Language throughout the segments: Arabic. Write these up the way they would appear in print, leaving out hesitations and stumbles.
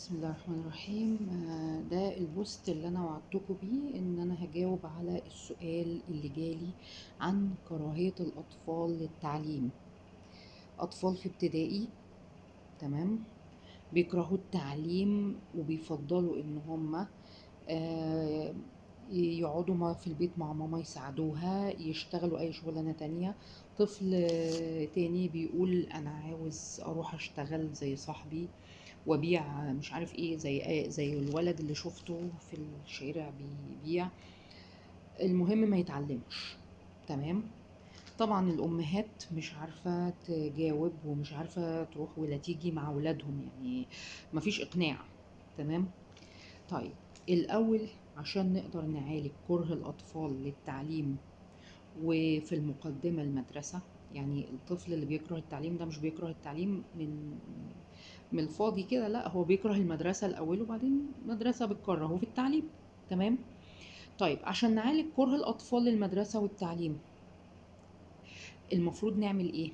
بسم الله الرحمن الرحيم. ده البوست اللي انا وعدتكم بيه ان انا هجاوب على السؤال اللي جالي عن كراهية الاطفال للتعليم. اطفال في ابتدائي، تمام، بيكرهوا التعليم وبيفضلوا ان هم آه، يقعدوا في البيت مع ماما يساعدوها يشتغلوا اي شغلانة تانية. طفل تاني بيقول انا عاوز اروح اشتغل زي صاحبي وابيع مش عارف ايه، زي الولد اللي شفته في الشارع بيبيع. المهم ما يتعلمش، تمام. طبعا الامهات مش عارفة تجاوب ومش عارفة تروح ولا تيجي مع ولادهم، يعني مفيش اقناع، تمام. طيب، الاول عشان نقدر نعالج كره الاطفال للتعليم وفي المقدمة المدرسة. يعني الطفل اللي بيكره التعليم ده مش بيكره التعليم من الفاضي كده، لا، هو بيكره المدرسة الأول وبعدين المدرسة بتكرهه في التعليم، تمام. طيب، عشان نعالج كره الأطفال للمدرسة والتعليم المفروض نعمل إيه؟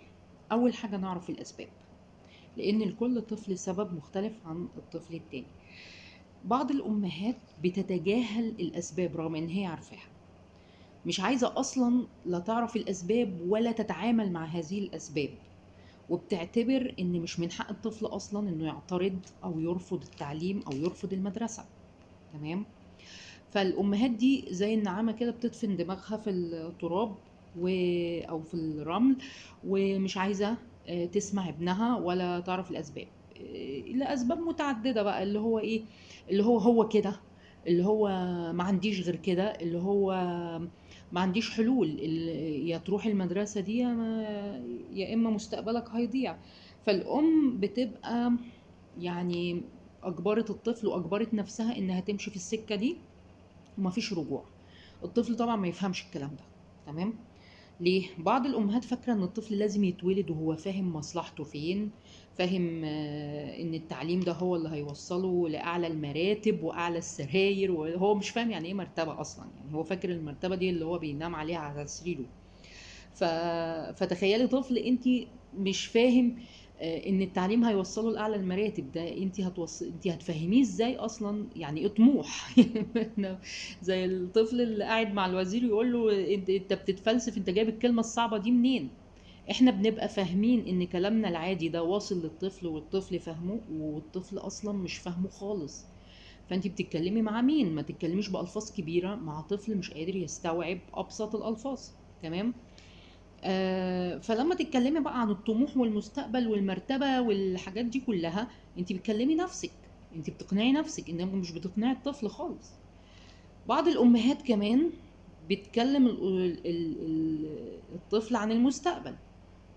أول حاجة نعرف الأسباب، لأن لكل طفل سبب مختلف عن الطفل التاني. بعض الأمهات بتتجاهل الأسباب رغم إن هي عارفاها، مش عايزة أصلا لا تعرف الأسباب ولا تتعامل مع هذه الأسباب، وبتعتبر إن مش من حق الطفل أصلا إنه يعترض أو يرفض التعليم أو يرفض المدرسة، تمام. فالأمهات دي زي النعامة كده بتدفن دماغها في التراب أو في الرمل، ومش عايزة تسمع ابنها ولا تعرف الأسباب، لأسباب متعددة بقى، اللي هو إيه، اللي هو كده، اللي هو ما عنديش غير كده، اللي هو ما عنديش حلول، يا تروح المدرسة دي يا إما مستقبلك هيضيع. فالأم بتبقى يعني أجبرت الطفل وأجبرت نفسها إنها تمشي في السكة دي ومفيش رجوع. الطفل طبعا ما يفهمش الكلام ده، تمام. ليه؟ بعض الامهات فاكره ان الطفل لازم يتولد وهو فاهم مصلحته فين، فاهم ان التعليم ده هو اللي هيوصله لاعلى المراتب واعلى السراير، وهو مش فاهم يعني ايه مرتبه اصلا، يعني هو فاكر المرتبه دي اللي هو بينام عليها على سريره. ف... فتخيلي طفل انت مش فاهم ان التعليم هيوصله لاعلى المراتب، ده انت هتفهميه ازاي اصلا يعني ايه طموح؟ زي الطفل اللي قاعد مع الوزير يقول له انت بتتفلسف، انت جايب الكلمه الصعبه دي منين؟ احنا بنبقى فاهمين ان كلامنا العادي ده واصل للطفل والطفل فاهمه، والطفل اصلا مش فاهمه خالص. فانت بتتكلمي مع مين؟ ما تتكلميش بالفاظ كبيره مع طفل مش قادر يستوعب ابسط الالفاظ، تمام. فلما تتكلمي بقى عن الطموح والمستقبل والمرتبة والحاجات دي كلها، انت بتكلمي نفسك، انت بتقنعي نفسك، انما مش بتقنعي الطفل خالص. بعض الامهات كمان بتكلم الطفل عن المستقبل،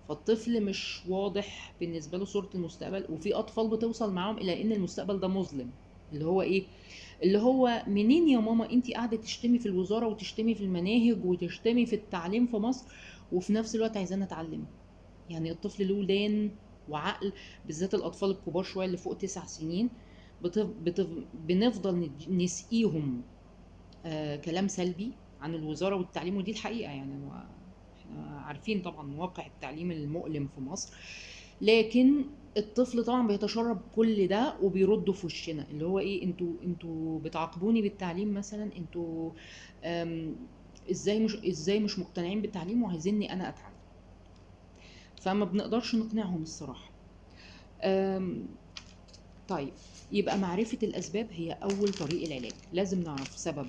فالطفل مش واضح بالنسبة له صورة المستقبل، وفي اطفال بتوصل معاهم الى ان المستقبل ده مظلم. اللي هو ايه؟ اللي هو منين يا ماما انت قاعده تشتمي في الوزاره وتشتمي في المناهج وتشتمي في التعليم في مصر، وفي نفس الوقت عايزانا اتعلم؟ يعني الطفل له ودان وعقل، بالذات الاطفال الكبار شويه اللي فوق 9 سنين. بنفضل نسقيهم كلام سلبي عن الوزاره والتعليم، ودي الحقيقه يعني. احنا عارفين طبعا واقع التعليم المؤلم في مصر، لكن الطفل طبعا بيتشرب كل ده وبيرده في وشنا، اللي هو ايه، انتوا بتعاقبوني بالتعليم مثلا، انتوا أم، ازاي مش مقتنعين بالتعليم وعايزيني انا اتعلم؟ فما بنقدرش نقنعهم الصراحة. أم، طيب، يبقى معرفة الأسباب هي أول طريق العلاج. لازم نعرف سبب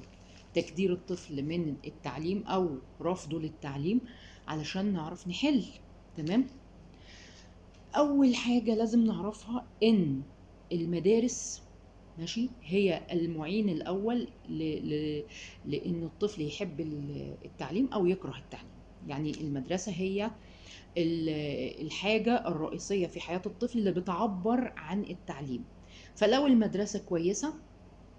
تكدير الطفل من التعليم أو رفضه للتعليم علشان نعرف نحل، تمام. أول حاجة لازم نعرفها إن المدارس، ماشي، هي المعين الأول لأن الطفل يحب التعليم أو يكره التعليم. يعني المدرسة هي الحاجة الرئيسية في حياة الطفل اللي بتعبر عن التعليم. فلو المدرسة كويسة،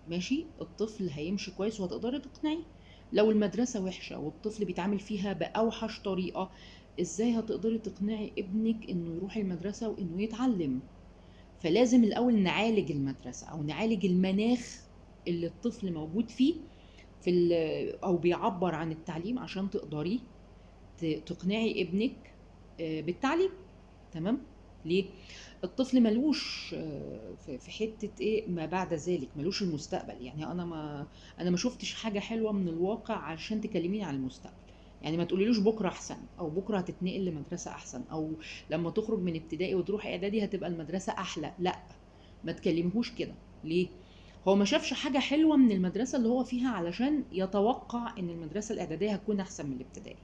ماشي، الطفل هيمشي كويس وهتقدري تقنعيه. لو المدرسة وحشة والطفل بيتعامل فيها بأوحش طريقة، ازاي هتقدري تقنعي ابنك انه يروح المدرسة وانه يتعلم؟ فلازم الأول نعالج المدرسة أو نعالج المناخ اللي الطفل موجود فيه أو بيعبر عن التعليم عشان تقدري تقنعي ابنك بالتعليم، تمام. ليه؟ الطفل ملوش في حتة ايه ما بعد ذلك، ملوش المستقبل. يعني انا ما شفتش حاجة حلوة من الواقع عشان تكلميني عن المستقبل. يعني ما تقوليلوش بكرة احسن، او بكرة هتتنقل لمدرسة احسن، او لما تخرج من ابتدائي وتروح اعدادي هتبقى المدرسة احلى. لا، ما تكلمهوش كده. ليه؟ هو ما شافش حاجة حلوة من المدرسة اللي هو فيها علشان يتوقع ان المدرسة الاعدادية هتكون احسن من الابتدائي.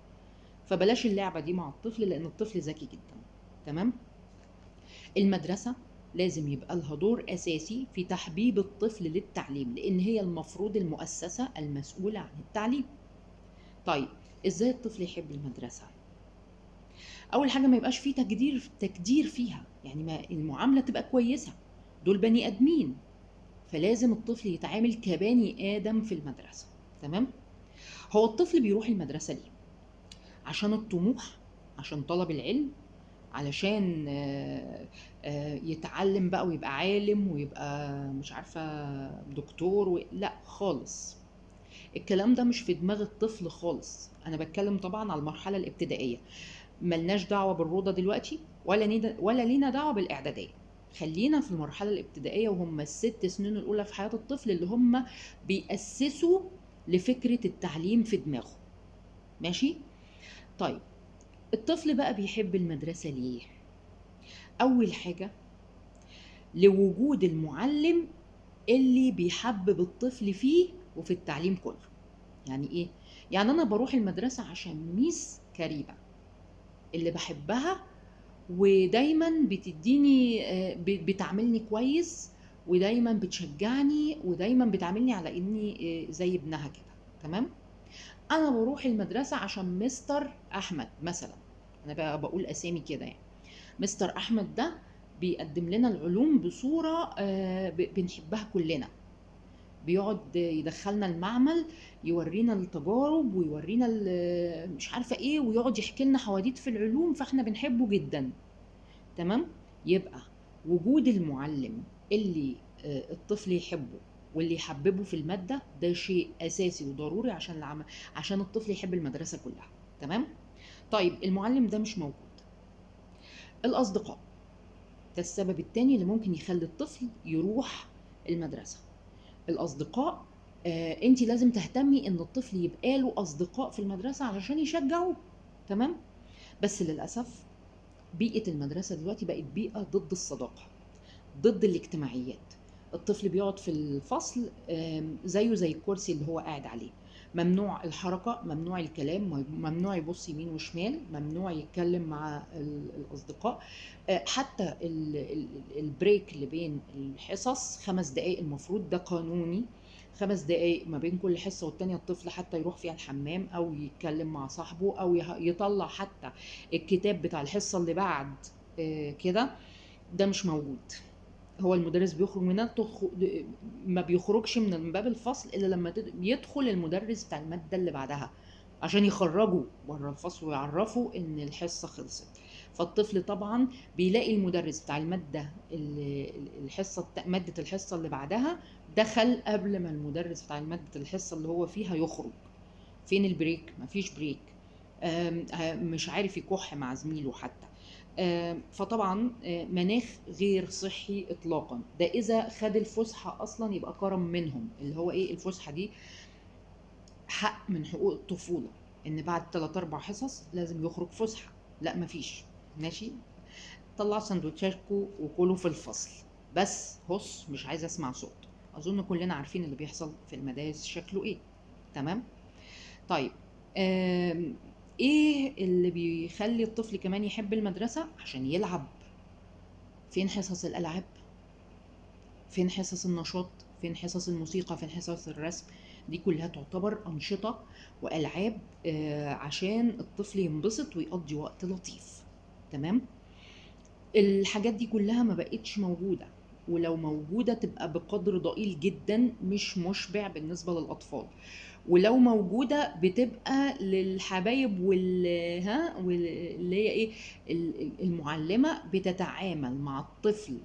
فبلاش اللعبة دي مع الطفل، لان الطفل ذكي جدا. تمام؟ المدرسة لازم يبقى لها دور أساسي في تحبيب الطفل للتعليم، لأن هي المفروض المؤسسة المسؤولة عن التعليم. طيب، إزاي الطفل يحب المدرسة؟ أول حاجة، ما يبقاش فيه تكدير فيها، يعني ما المعاملة تبقى كويسة. دول بني آدمين، فلازم الطفل يتعامل كبني آدم في المدرسة. تمام؟ هو الطفل بيروح المدرسة ليه؟ عشان الطموح، عشان طلب العلم، علشان يتعلم بقى ويبقى عالم ويبقى مش عارفة دكتور لا خالص. الكلام ده مش في دماغ الطفل خالص. انا بتكلم طبعا على المرحلة الابتدائية. ملناش دعوة بالروضة دلوقتي، ولا لينا دعوة بالاعدادية. خلينا في المرحلة الابتدائية، وهم ال6 سنين الاولى في حياة الطفل اللي هم بيأسسوا لفكرة التعليم في دماغه. ماشي؟ طيب، الطفل بقى بيحب المدرسة ليه؟ اول حاجة، لوجود المعلم اللي بيحبب الطفل فيه وفي التعليم كله. يعني ايه؟ يعني انا بروح المدرسة عشان ميس كريمة اللي بحبها، ودايما بتديني بتعملني كويس، ودايما بتشجعني، ودايما بتعاملني على اني زي ابنها كده. تمام؟ انا بروح المدرسة عشان مستر احمد مثلا، انا بقى بقول اسامي كده يعني. مستر احمد ده بيقدم لنا العلوم بصورة بنحبها كلنا. بيقعد يدخلنا المعمل، يورينا التجارب، ويورينا مش عارفة ايه، ويقعد يحكي لنا حواديت في العلوم، فاحنا بنحبه جدا. تمام؟ يبقى وجود المعلم اللي الطفل يحبه واللي يحببه في المادة، ده شيء أساسي وضروري عشان الطفل يحب المدرسة كلها. تمام؟ طيب، المعلم ده مش موجود. الأصدقاء ده السبب التاني اللي ممكن يخلي الطفل يروح المدرسة. الأصدقاء، انت لازم تهتمي ان الطفل يبقى له أصدقاء في المدرسة علشان يشجعوه. تمام؟ بس للأسف بيئة المدرسة دلوقتي بقت بيئة ضد الصداقة، ضد الاجتماعيات. الطفل بيقعد في الفصل زيه زي الكرسي اللي هو قاعد عليه. ممنوع الحركة، ممنوع الكلام، ممنوع يبص يمين وشمال، ممنوع يتكلم مع الأصدقاء. حتى البريك اللي بين الحصص 5 دقايق المفروض، ده قانوني. 5 دقايق ما بين كل حصة والتانية الطفل حتى يروح فيها الحمام، أو يتكلم مع صاحبه، أو يطلع حتى الكتاب بتاع الحصة اللي بعد كده. ده مش موجود. هو المدرس بيخرج ما بيخرجش من باب الفصل الا لما يدخل المدرس بتاع الماده اللي بعدها، عشان يخرجوا بره الفصل ويعرفوا ان الحصه خلصت. فالطفل طبعا بيلاقي المدرس بتاع الماده ماده الحصه اللي بعدها دخل قبل ما المدرس بتاع ماده الحصه اللي هو فيها يخرج. فين البريك؟ مفيش بريك. مش عارف يكح مع زميله حتى. فطبعا مناخ غير صحي اطلاقا. ده اذا خد الفسحه اصلا يبقى كرم منهم، اللي هو ايه الفسحه دي؟ حق من حقوق الطفوله، ان بعد 3 4 حصص لازم يخرج فسحه. لا، مفيش. ماشي؟ طلعوا سندوتشاتكم وكلوا في الفصل، بس هص مش عايزه اسمع صوت. اظن كلنا عارفين اللي بيحصل في المدارس شكله ايه. تمام؟ طيب، ايه اللي بيخلي الطفل كمان يحب المدرسة؟ عشان يلعب. فين حصص الألعاب؟ فين حصص النشاط؟ فين حصص الموسيقى؟ فين حصص الرسم؟ دي كلها تعتبر أنشطة وألعاب عشان الطفل ينبسط ويقضي وقت لطيف. تمام؟ الحاجات دي كلها ما بقتش موجودة، ولو موجودة تبقى بقدر ضئيل جدا، مش مشبع بالنسبة للأطفال. ولو موجودة بتبقى للحبايب واللي هي ايه، المعلمة بتتعامل مع الطفل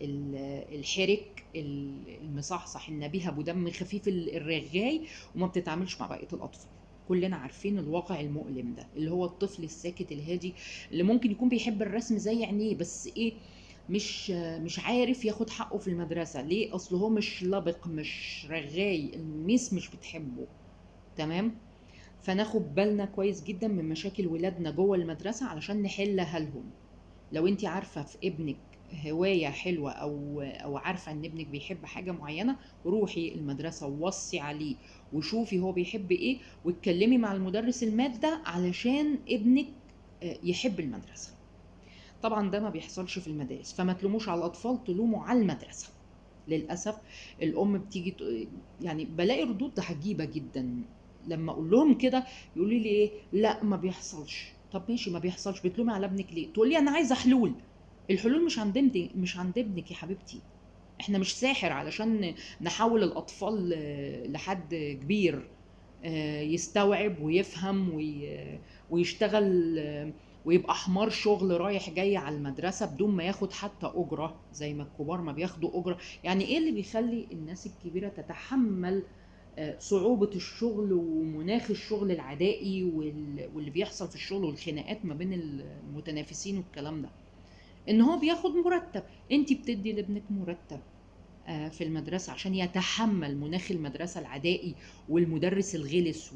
الحرك المصحصح النبيه ابو دم خفيف الرغاي، وما بتتعاملش مع بقية الأطفال. كلنا عارفين الواقع المؤلم ده، اللي هو الطفل الساكت الهادي اللي ممكن يكون بيحب الرسم زي عينيه، بس ايه، مش عارف ياخد حقه في المدرسة. ليه؟ اصل هو مش لبق، مش رغاي، الميس مش بتحبه. تمام. فناخد بالنا كويس جدا من مشاكل ولادنا جوه المدرسة علشان نحلها لهم. لو انت عارفة في ابنك هواية حلوة او عارفة ان ابنك بيحب حاجة معينة، روحي المدرسة ووصي عليه وشوفي هو بيحب ايه، واتكلمي مع المدرس المادة علشان ابنك يحب المدرسة. طبعا ده ما بيحصلش في المدارس، فما تلوموش على الاطفال، تلوموا على المدرسة. للاسف الام بتيجي يعني بلاقي ردود عجيبة جدا لما اقول لهم كده، يقولوا لي ايه، لا ما بيحصلش. طب ماشي ما بيحصلش، بتلومي على ابنك ليه؟ تقول لي انا عايزه حلول. الحلول مش عند ابنك، مش عند ابنك يا حبيبتي. احنا مش ساحر علشان نحول الاطفال لحد كبير يستوعب ويفهم ويشتغل ويبقى حمار شغل رايح جاي على المدرسة بدون ما ياخد حتى أجرة زي ما الكبار ما بياخدوا أجرة. يعني إيه اللي بيخلي الناس الكبيرة تتحمل صعوبة الشغل ومناخ الشغل العدائي واللي بيحصل في الشغل والخناقات ما بين المتنافسين والكلام ده؟ إن هو بياخد مرتب. أنت بتدي لابنك مرتب في المدرسة عشان يتحمل مناخ المدرسة العدائي والمدرس الغلس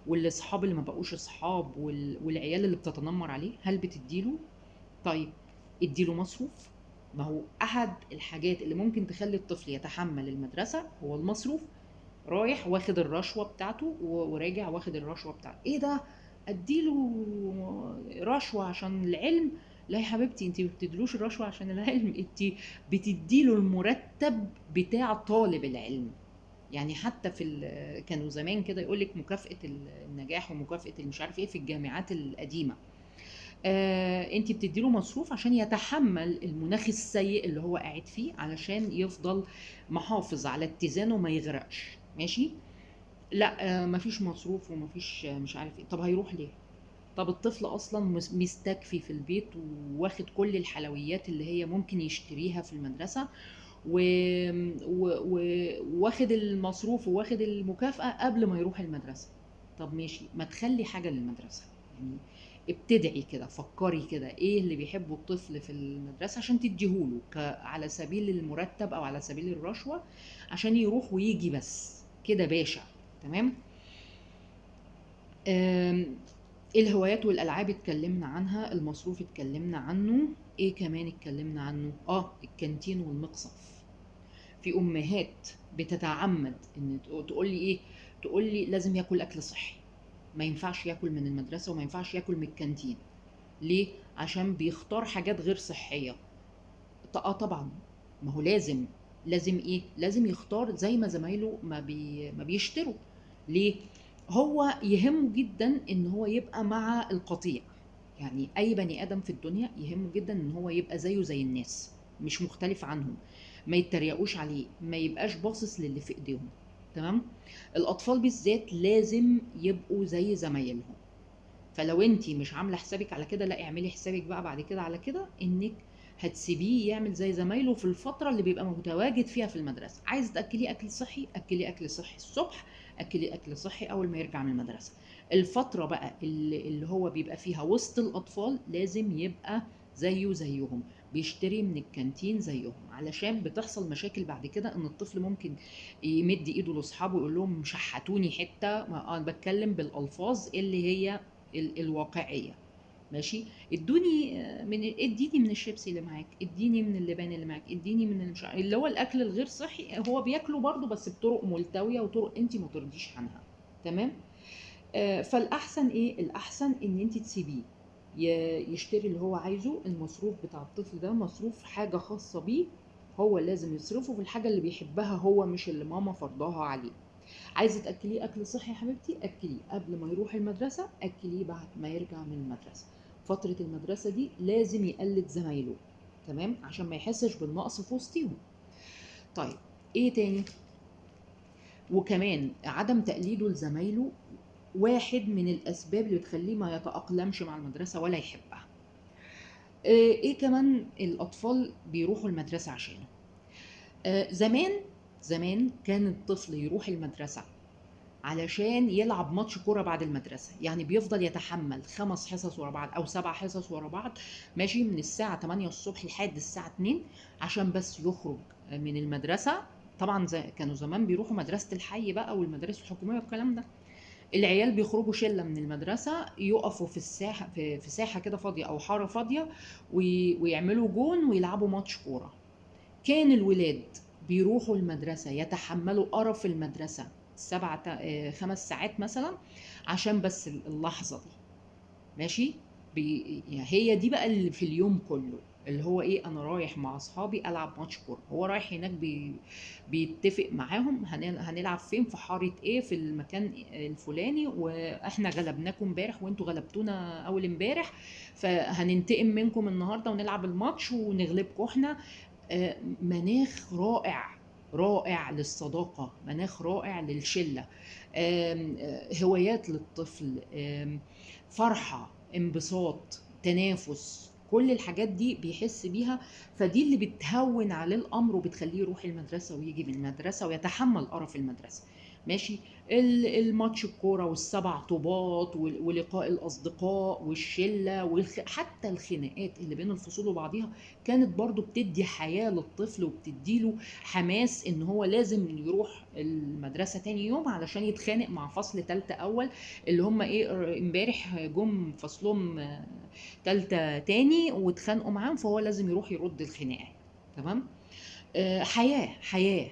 والأصحاب اللي ما بقوش أصحاب والعيال اللي بتتنمر عليه؟ هل بتديله؟ طيب اديله مصروف. ما هو أحد الحاجات اللي ممكن تخلي الطفل يتحمل المدرسة هو المصروف. رايح واخد الرشوة بتاعته وراجع واخد الرشوة بتاعته. ايه ده؟ اديله رشوة عشان العلم؟ لا يا حبيبتي، انت ما بتدلوش الرشوة عشان العلم، انت بتديله المرتب بتاع طالب العلم. يعني حتى كانوا زمان كده يقولك مكافأة النجاح ومكافأة مش عارف ايه في الجامعات القديمة. انت بتديله مصروف عشان يتحمل المناخ السيء اللي هو قاعد فيه علشان يفضل محافظ على اتزانه ما يغرقش. ماشي. لا مفيش مصروف ومفيش مش عارف ايه. طب هيروح ليه؟ طب الطفل اصلا مستكفي في البيت واخد كل الحلويات اللي هي ممكن يشتريها في المدرسة واخد المصروف وواخد المكافأة قبل ما يروح المدرسة. طب ماشي، ما تخلي حاجة للمدرسة. يعني ابتدعي كده، فكري كده ايه اللي بيحبه الطفل في المدرسة عشان تديهوله على سبيل المرتب او على سبيل الرشوة عشان يروح ويجي بس كده باشا. تمام. الهوايات والالعاب اتكلمنا عنها، المصروف اتكلمنا عنه. ايه كمان اتكلمنا عنه؟ الكانتين والمقصف. في امهات بتتعمد ان تقول لي ايه، تقول لي لازم ياكل اكل صحي، ما ينفعش ياكل من المدرسه وما ينفعش ياكل من الكانتين. ليه؟ عشان بيختار حاجات غير صحيه. طبعا. ما هو لازم ايه، لازم يختار زي ما زمايله ما بيشتروا. ليه؟ هو يهمه جدا ان هو يبقى مع القطيع. يعني اي بني ادم في الدنيا يهمه جدا ان هو يبقى زيه زي الناس، مش مختلف عنهم. ما يتريقوش عليه، ما يبقاش باصص للي في ايديهم. تمام. الاطفال بالذات لازم يبقوا زي زمايلهم. فلو انت مش عامله حسابك على كده، لا اعملي حسابك بقى بعد كده على كده انك هتسيبيه يعمل زي زمايله في الفتره اللي بيبقى متواجد فيها في المدرسه. عايز تاكليه اكل صحي، اكليه اكل صحي الصبح، اكليه اكل صحي اول ما يرجع من المدرسه. الفتره بقى اللي هو بيبقى فيها وسط الاطفال لازم يبقى زيه زيهم، بيشتري من الكانتين زيهم، علشان بتحصل مشاكل بعد كده ان الطفل ممكن يمد ايده لاصحابه ويقول لهم شحتوني حته. ما انا بتكلم بالالفاظ اللي هي الواقعيه. ماشي. اديني من الشيبسي اللي معاك، اديني من اللبان اللي معاك، اديني من اللي هو الاكل الغير صحي. هو بياكله برضه بس بطرق ملتويه وطرق انت ما ترضيش عنها. تمام. فالاحسن ايه؟ الاحسن ان انت تسيبيه يشتري اللي هو عايزه. المصروف بتاع الطفل ده مصروف حاجه خاصه بيه، هو لازم يصرفه في الحاجه اللي بيحبها هو، مش اللي ماما فرضاها عليه. عايزه تاكليه اكل صحي يا حبيبتي، اكليه قبل ما يروح المدرسه، اكليه بعد ما يرجع من المدرسه. فتره المدرسه دي لازم يقلد زمايله. تمام، عشان ما يحسش بالنقص في وسطهم. طيب ايه تاني؟ وكمان عدم تقليده لزمايله واحد من الاسباب اللي بتخليه ما يتاقلمش مع المدرسه ولا يحبها. ايه كمان الاطفال بيروحوا المدرسه عشانه؟ زمان كان الطفل يروح المدرسه علشان يلعب ماتش كوره بعد المدرسه. يعني بيفضل يتحمل 5 حصص ورا بعض او 7 حصص ورا بعض، ماشي، من الساعه 8 الصبح لحد الساعه 2، عشان بس يخرج من المدرسه. طبعا زي كانوا زمان بيروحوا مدرسه الحي بقى والمدارس الحكوميه والكلام ده. العيال بيخرجوا شله من المدرسه، يقفوا في الساحه، في ساحه كده فاضيه او حاره فاضيه، ويعملوا جون ويلعبوا ماتش كوره. كان الولاد بيروحوا المدرسة يتحملوا قرف المدرسة 5 ساعات مثلا، عشان بس اللحظة دي، ماشي. يعني هي دي بقى اللي في اليوم كله، اللي هو ايه، انا رايح مع اصحابي العب ماتش كوره. هو رايح هناك بيتفق معاهم هنلعب فين، في حاره ايه، في المكان الفلاني، واحنا غلبناكم امبارح وانتوا غلبتونا اول امبارح، فهننتقم منكم النهارده ونلعب الماتش ونغلبكم احنا. مناخ رائع، رائع للصداقة، مناخ رائع للشلة. هوايات للطفل، فرحة، انبساط، تنافس، كل الحاجات دي بيحس بيها. فدي اللي بتهون عليه الأمر وبتخليه يروح المدرسة ويجي من المدرسة ويتحمل قرف المدرسة، ماشي. الماتش الكورة والسبع طوبات ولقاء الأصدقاء والشلة حتى الخناقات اللي بين الفصول وبعضيها كانت برضو بتدي حياة للطفل وبتديله حماس ان هو لازم يروح المدرسة تاني يوم علشان يتخانق مع فصل تالتة اول، اللي هم ايه، امبارح جم فصلهم تالتة تاني واتخانقوا معاهم، فهو لازم يروح يرد الخناقة. تمام. حياة، حياة.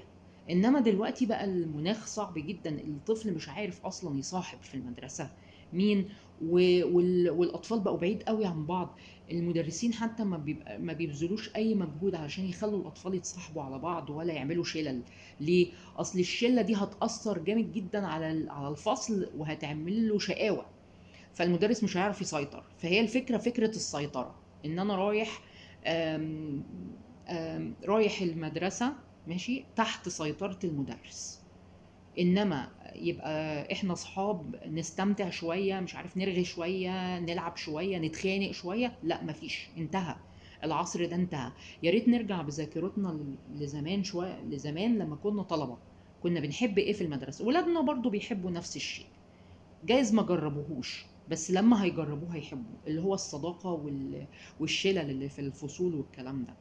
انما دلوقتي بقى المناخ صعب جدا، الطفل مش عارف اصلا يصاحب في المدرسة مين، والاطفال بقوا بعيد قوي عن بعض. المدرسين حتى ما بيبذلوش اي مجهود علشان يخلوا الاطفال يتصاحبوا على بعض ولا يعملوا شلل. ليه؟ اصل الشلة دي هتأثر جامد جدا على الفصل وهتعمل له شقاوة، فالمدرس مش هيعرف يسيطر. فهي الفكرة فكرة السيطرة، ان انا رايح آم، رايح المدرسة، ماشي، تحت سيطرة المدرس. انما يبقى احنا اصحاب نستمتع شوية، مش عارف، نرغي شوية، نلعب شوية، نتخانق شوية، لا مفيش، انتهى. العصر ده انتهى. يا ريت نرجع بذاكرتنا لزمان شوية، لزمان لما كنا طلبة، كنا بنحب ايه في المدرسة. ولادنا برضو بيحبوا نفس الشيء، جايز ما جربوهوش بس لما هيجربوه هيحبوا، اللي هو الصداقة والشلل اللي في الفصول والكلام ده.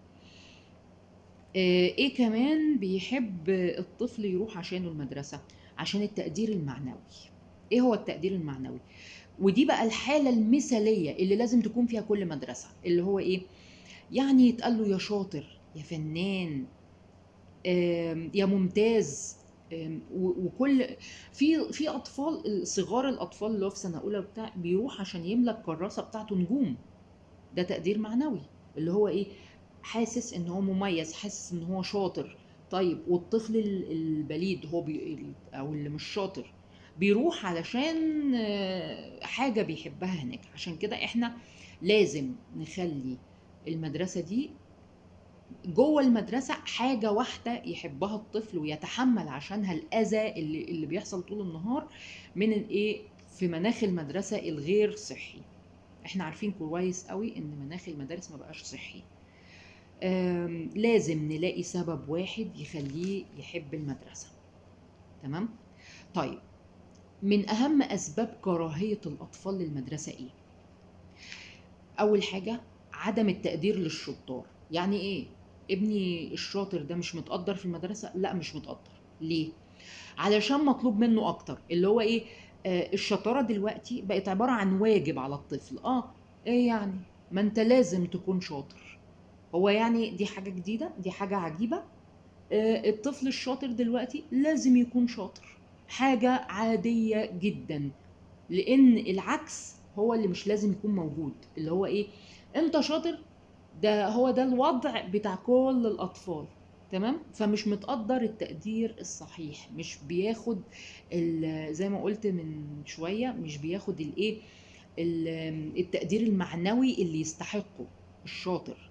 ايه كمان بيحب الطفل يروح عشانه المدرسة؟ عشان التقدير المعنوي. ايه هو التقدير المعنوي؟ ودي بقى الحالة المثالية اللي لازم تكون فيها كل مدرسة، اللي هو ايه، يعني يتقال له يا شاطر، يا فنان، يا ممتاز. وكل في اطفال صغار، الاطفال اللي هو في سنه اولى بتاع بيروح عشان يملى الكراسه بتاعته نجوم. ده تقدير معنوي، اللي هو ايه، حاسس ان هو مميز، حاسس ان هو شاطر. طيب والطفل البليد هو او اللي مش شاطر بيروح علشان حاجه بيحبها هناك. عشان كده احنا لازم نخلي المدرسه دي جوه المدرسة حاجة واحدة يحبها الطفل ويتحمل عشانها الأذى اللي بيحصل طول النهار من الايه، في مناخ المدرسة الغير صحي. احنا عارفين كويس قوي ان مناخ المدارس ما بقاش صحي. لازم نلاقي سبب واحد يخليه يحب المدرسة. تمام. طيب، من أهم أسباب كراهية الأطفال للمدرسة إيه؟ أول حاجة عدم التقدير للشطار. يعني إيه؟ ابني الشاطر ده مش متقدر في المدرسة؟ لا مش متقدر. ليه؟ علشان مطلوب منه أكتر، اللي هو إيه، الشطارة دلوقتي بقت عبارة عن واجب على الطفل. إيه يعني؟ ما أنت لازم تكون شاطر. هو يعني دي حاجة جديدة؟ دي حاجة عجيبة؟ الطفل الشاطر دلوقتي لازم يكون شاطر، حاجة عادية جدا. لان العكس هو اللي مش لازم يكون موجود، اللي هو ايه، انت شاطر، ده هو ده الوضع بتاع كل الاطفال. تمام. فمش متقدر التقدير الصحيح، مش بياخد زي ما قلت من شوية، مش بياخد الايه، التقدير المعنوي اللي يستحقه الشاطر.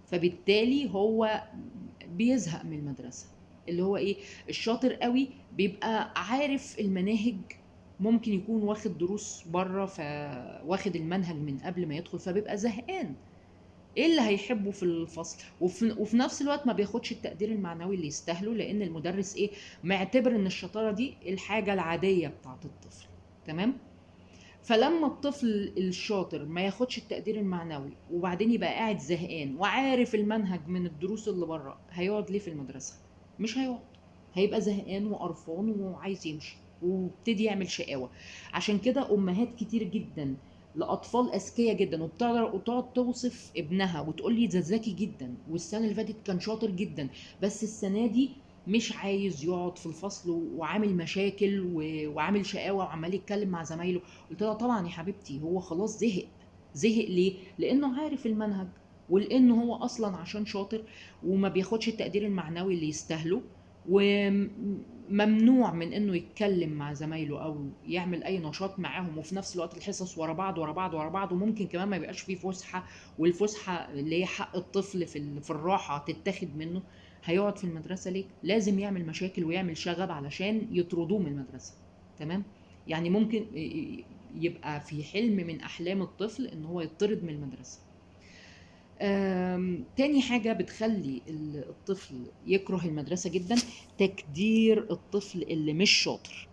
فبالتالي هو بيزهق من المدرسة. اللي هو ايه، الشاطر قوي بيبقى عارف المناهج، ممكن يكون واخد دروس بره فواخد المنهج من قبل ما يدخل فبيبقى زهقان. ايه اللي هيحبه في الفصل، وفي نفس الوقت ما بياخدش التقدير المعنوي اللي يستاهله، لان المدرس ايه، معتبر ان الشطاره دي الحاجه العاديه بتاعت الطفل. تمام. فلما الطفل الشاطر ما ياخدش التقدير المعنوي وبعدين يبقى قاعد زهقان وعارف المنهج من الدروس اللي بره، هيقعد ليه في المدرسة؟ مش هيقعد، هيبقى زهقان وقرفان وعايز يمشي وابتدي يعمل شقاوة. عشان كده أمهات كتير جدا لأطفال أذكياء جدا وتقعد توصف ابنها وتقول لي ده ذكي جدا والسنة اللي فاتت كان شاطر جدا، بس السنة دي مش عايز يقعد في الفصل وعامل مشاكل وعامل شقاوة وعمال يتكلم مع زمايله. قلت لها طبعا يا حبيبتي، هو خلاص زهق. زهق ليه؟ لانه عارف المنهج، ولانه هو اصلا عشان شاطر وما بياخدش التقدير المعنوي اللي يستاهله، وممنوع من انه يتكلم مع زمايله او يعمل اي نشاط معاهم، وفي نفس الوقت الحصص ورا بعض ورا بعض ورا بعض، وممكن كمان ما يبقاش فيه فسحه، والفسحه اللي هي حق الطفل في الراحه تتاخد منه. هيقعد في المدرسه ليه؟ لازم يعمل مشاكل ويعمل شغب علشان يطردوه من المدرسه. تمام. يعني ممكن يبقى في حلم من احلام الطفل ان هو يطرد من المدرسه. تاني حاجه بتخلي الطفل يكره المدرسه جدا، تكدير الطفل اللي مش شاطر.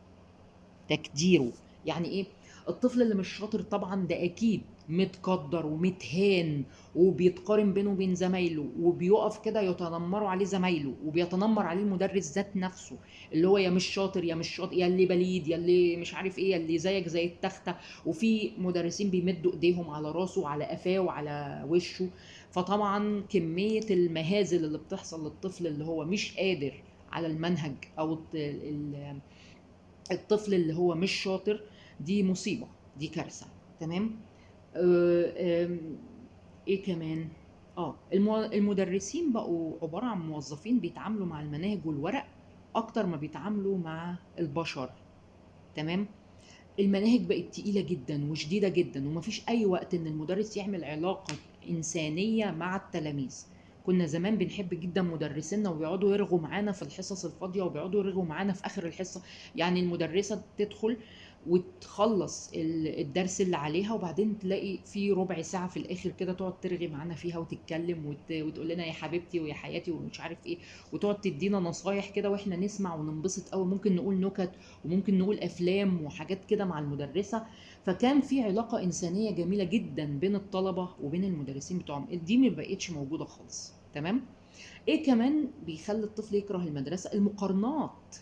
تكديره يعني ايه؟ الطفل اللي مش شاطر طبعا ده اكيد متقدر ومتهان، وبيتقارن بينه وبين زمايله، وبيقف كده يتنمروا عليه زمايله، وبيتنمر عليه المدرس ذات نفسه، اللي هو يا مش شاطر يا مش شاطر يا اللي بليد يا اللي مش عارف ايه يا اللي زيك زي التختة. وفي مدرسين بيمدوا ايديهم على راسه وعلى قفاه وعلى وشه. فطبعا كمية المهازل اللي بتحصل للطفل اللي هو مش قادر على المنهج، او الطفل اللي هو مش شاطر، دي مصيبة، دي كارثة. تمام. ايه كمان؟ المدرسين بقوا عبارة عن موظفين بيتعاملوا مع المناهج والورق اكتر ما بيتعاملوا مع البشر. تمام. المناهج بقت تقيلة جدا وشديدة جدا، ومفيش اي وقت ان المدرس يعمل علاقة انسانية مع التلاميذ. كنا زمان بنحب جدا مدرسينا وبيقعدوا يرغوا معانا في الحصص الفاضية وبيقعدوا يرغوا معانا في اخر الحصة. يعني المدرسة تدخل وتخلص الدرس اللي عليها، وبعدين تلاقي في ربع ساعة في الآخر كده تقعد ترغي معانا فيها وتتكلم وتقول لنا يا حبيبتي ويا حياتي ومش عارف ايه، وتقعد تدينا نصايح كده واحنا نسمع وننبسط قوي. ممكن نقول نكت وممكن نقول افلام وحاجات كده مع المدرسة. فكان في علاقة إنسانية جميلة جدا بين الطلبة وبين المدرسين بتوعهم، دي ما بقتش موجودة خالص. تمام. ايه كمان بيخلي الطفل يكره المدرسة؟ المقارنات.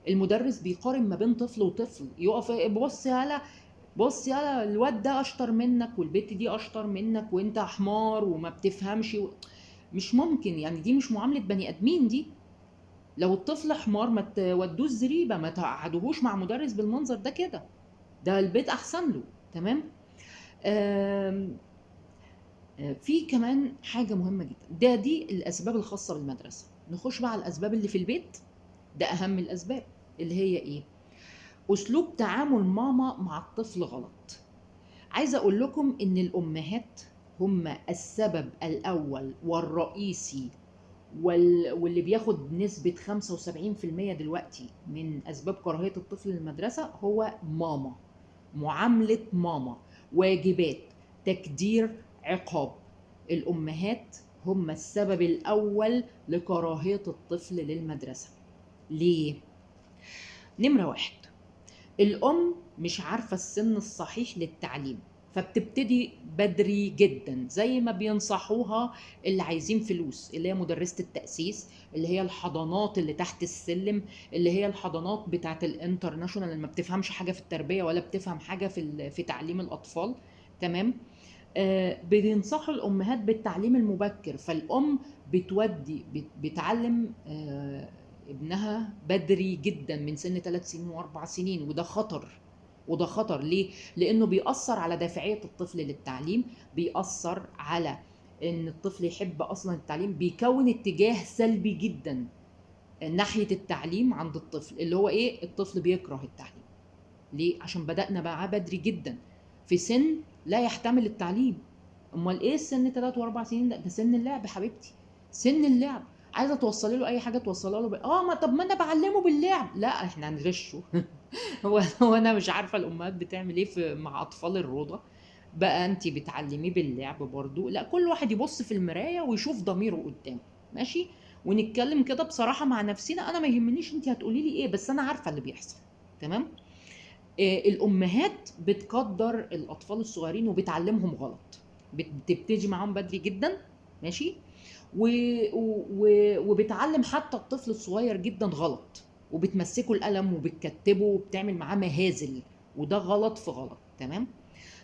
المدرس بيقارن ما بين طفل وطفل، يقف بص يالا، بص يالا الواد ده اشطر منك والبت دي اشطر منك وانت حمار وما بتفهمش مش ممكن، يعني دي مش معاملة بني ادمين دي. لو الطفل حمار ما تودوش زريبة، ما تقعدوهوش مع مدرس بالمنظر ده كده، ده البيت احسن له. تمام. آم، في كمان حاجة مهمة جدا، دي الاسباب الخاصة بالمدرسة. نخش بقى على الاسباب اللي في البيت. ده اهم الاسباب، اللي هي ايه؟ اسلوب تعامل ماما مع الطفل غلط. عايزه اقول لكم ان الامهات هم السبب الاول والرئيسي واللي بياخد نسبة 75% دلوقتي من أسباب كراهية الطفل للمدرسة هو ماما. معاملة ماما، واجبات، تكدير، عقاب. الأمهات هم السبب الأول لكراهية الطفل للمدرسة. ليه؟ نمرة واحد، الأم مش عارفة السن الصحيح للتعليم، فبتبتدي بدري جدا زي ما بينصحوها اللي عايزين فلوس، اللي هي مدرسة التأسيس، اللي هي الحضانات اللي تحت السلم، اللي هي الحضانات بتاعت الانترناشونال اللي ما بتفهمش حاجة في التربية ولا بتفهم حاجة في تعليم الأطفال. تمام. بينصحوا الأمهات بالتعليم المبكر، فالأم بتعلم ابنها بدري جدا من سن 3 سنين و4 سنين، وده خطر. وده خطر ليه؟ لأنه بيأثر على دافعية الطفل للتعليم، بيأثر على إن الطفل يحب أصلا التعليم، بيكون اتجاه سلبي جدا ناحية التعليم عند الطفل، اللي هو إيه؟ الطفل بيكره التعليم. ليه؟ عشان بدأنا معاه بدري جدا في سن لا يحتمل التعليم. امال ايه السن 3 و4 سنين؟ ده سن اللعب حبيبتي، سن اللعب. عايزه توصلي له اي حاجه توصلها له ما طب ما انا بعلمه باللعب. لا احنا هنغشه. هو انا مش عارفه الامهات بتعمل ايه مع اطفال الروضه. بقى انت بتعلميه باللعب برضو، لا كل واحد يبص في المرايه ويشوف ضميره قدامه. ماشي. ونتكلم كده بصراحه مع نفسنا، انا ما يهمنيش انت هتقولي لي ايه، بس انا عارفه اللي بيحصل. تمام. الامهات بتقدر الاطفال الصغيرين وبتعلمهم غلط، بتبتدي معاهم بدري جدا. ماشي. و... وبتعلم حتى الطفل الصغير جدا غلط، وبتمسكه القلم وبتكتبه وبتعمل معاه مهازل، وده غلط في غلط. تمام.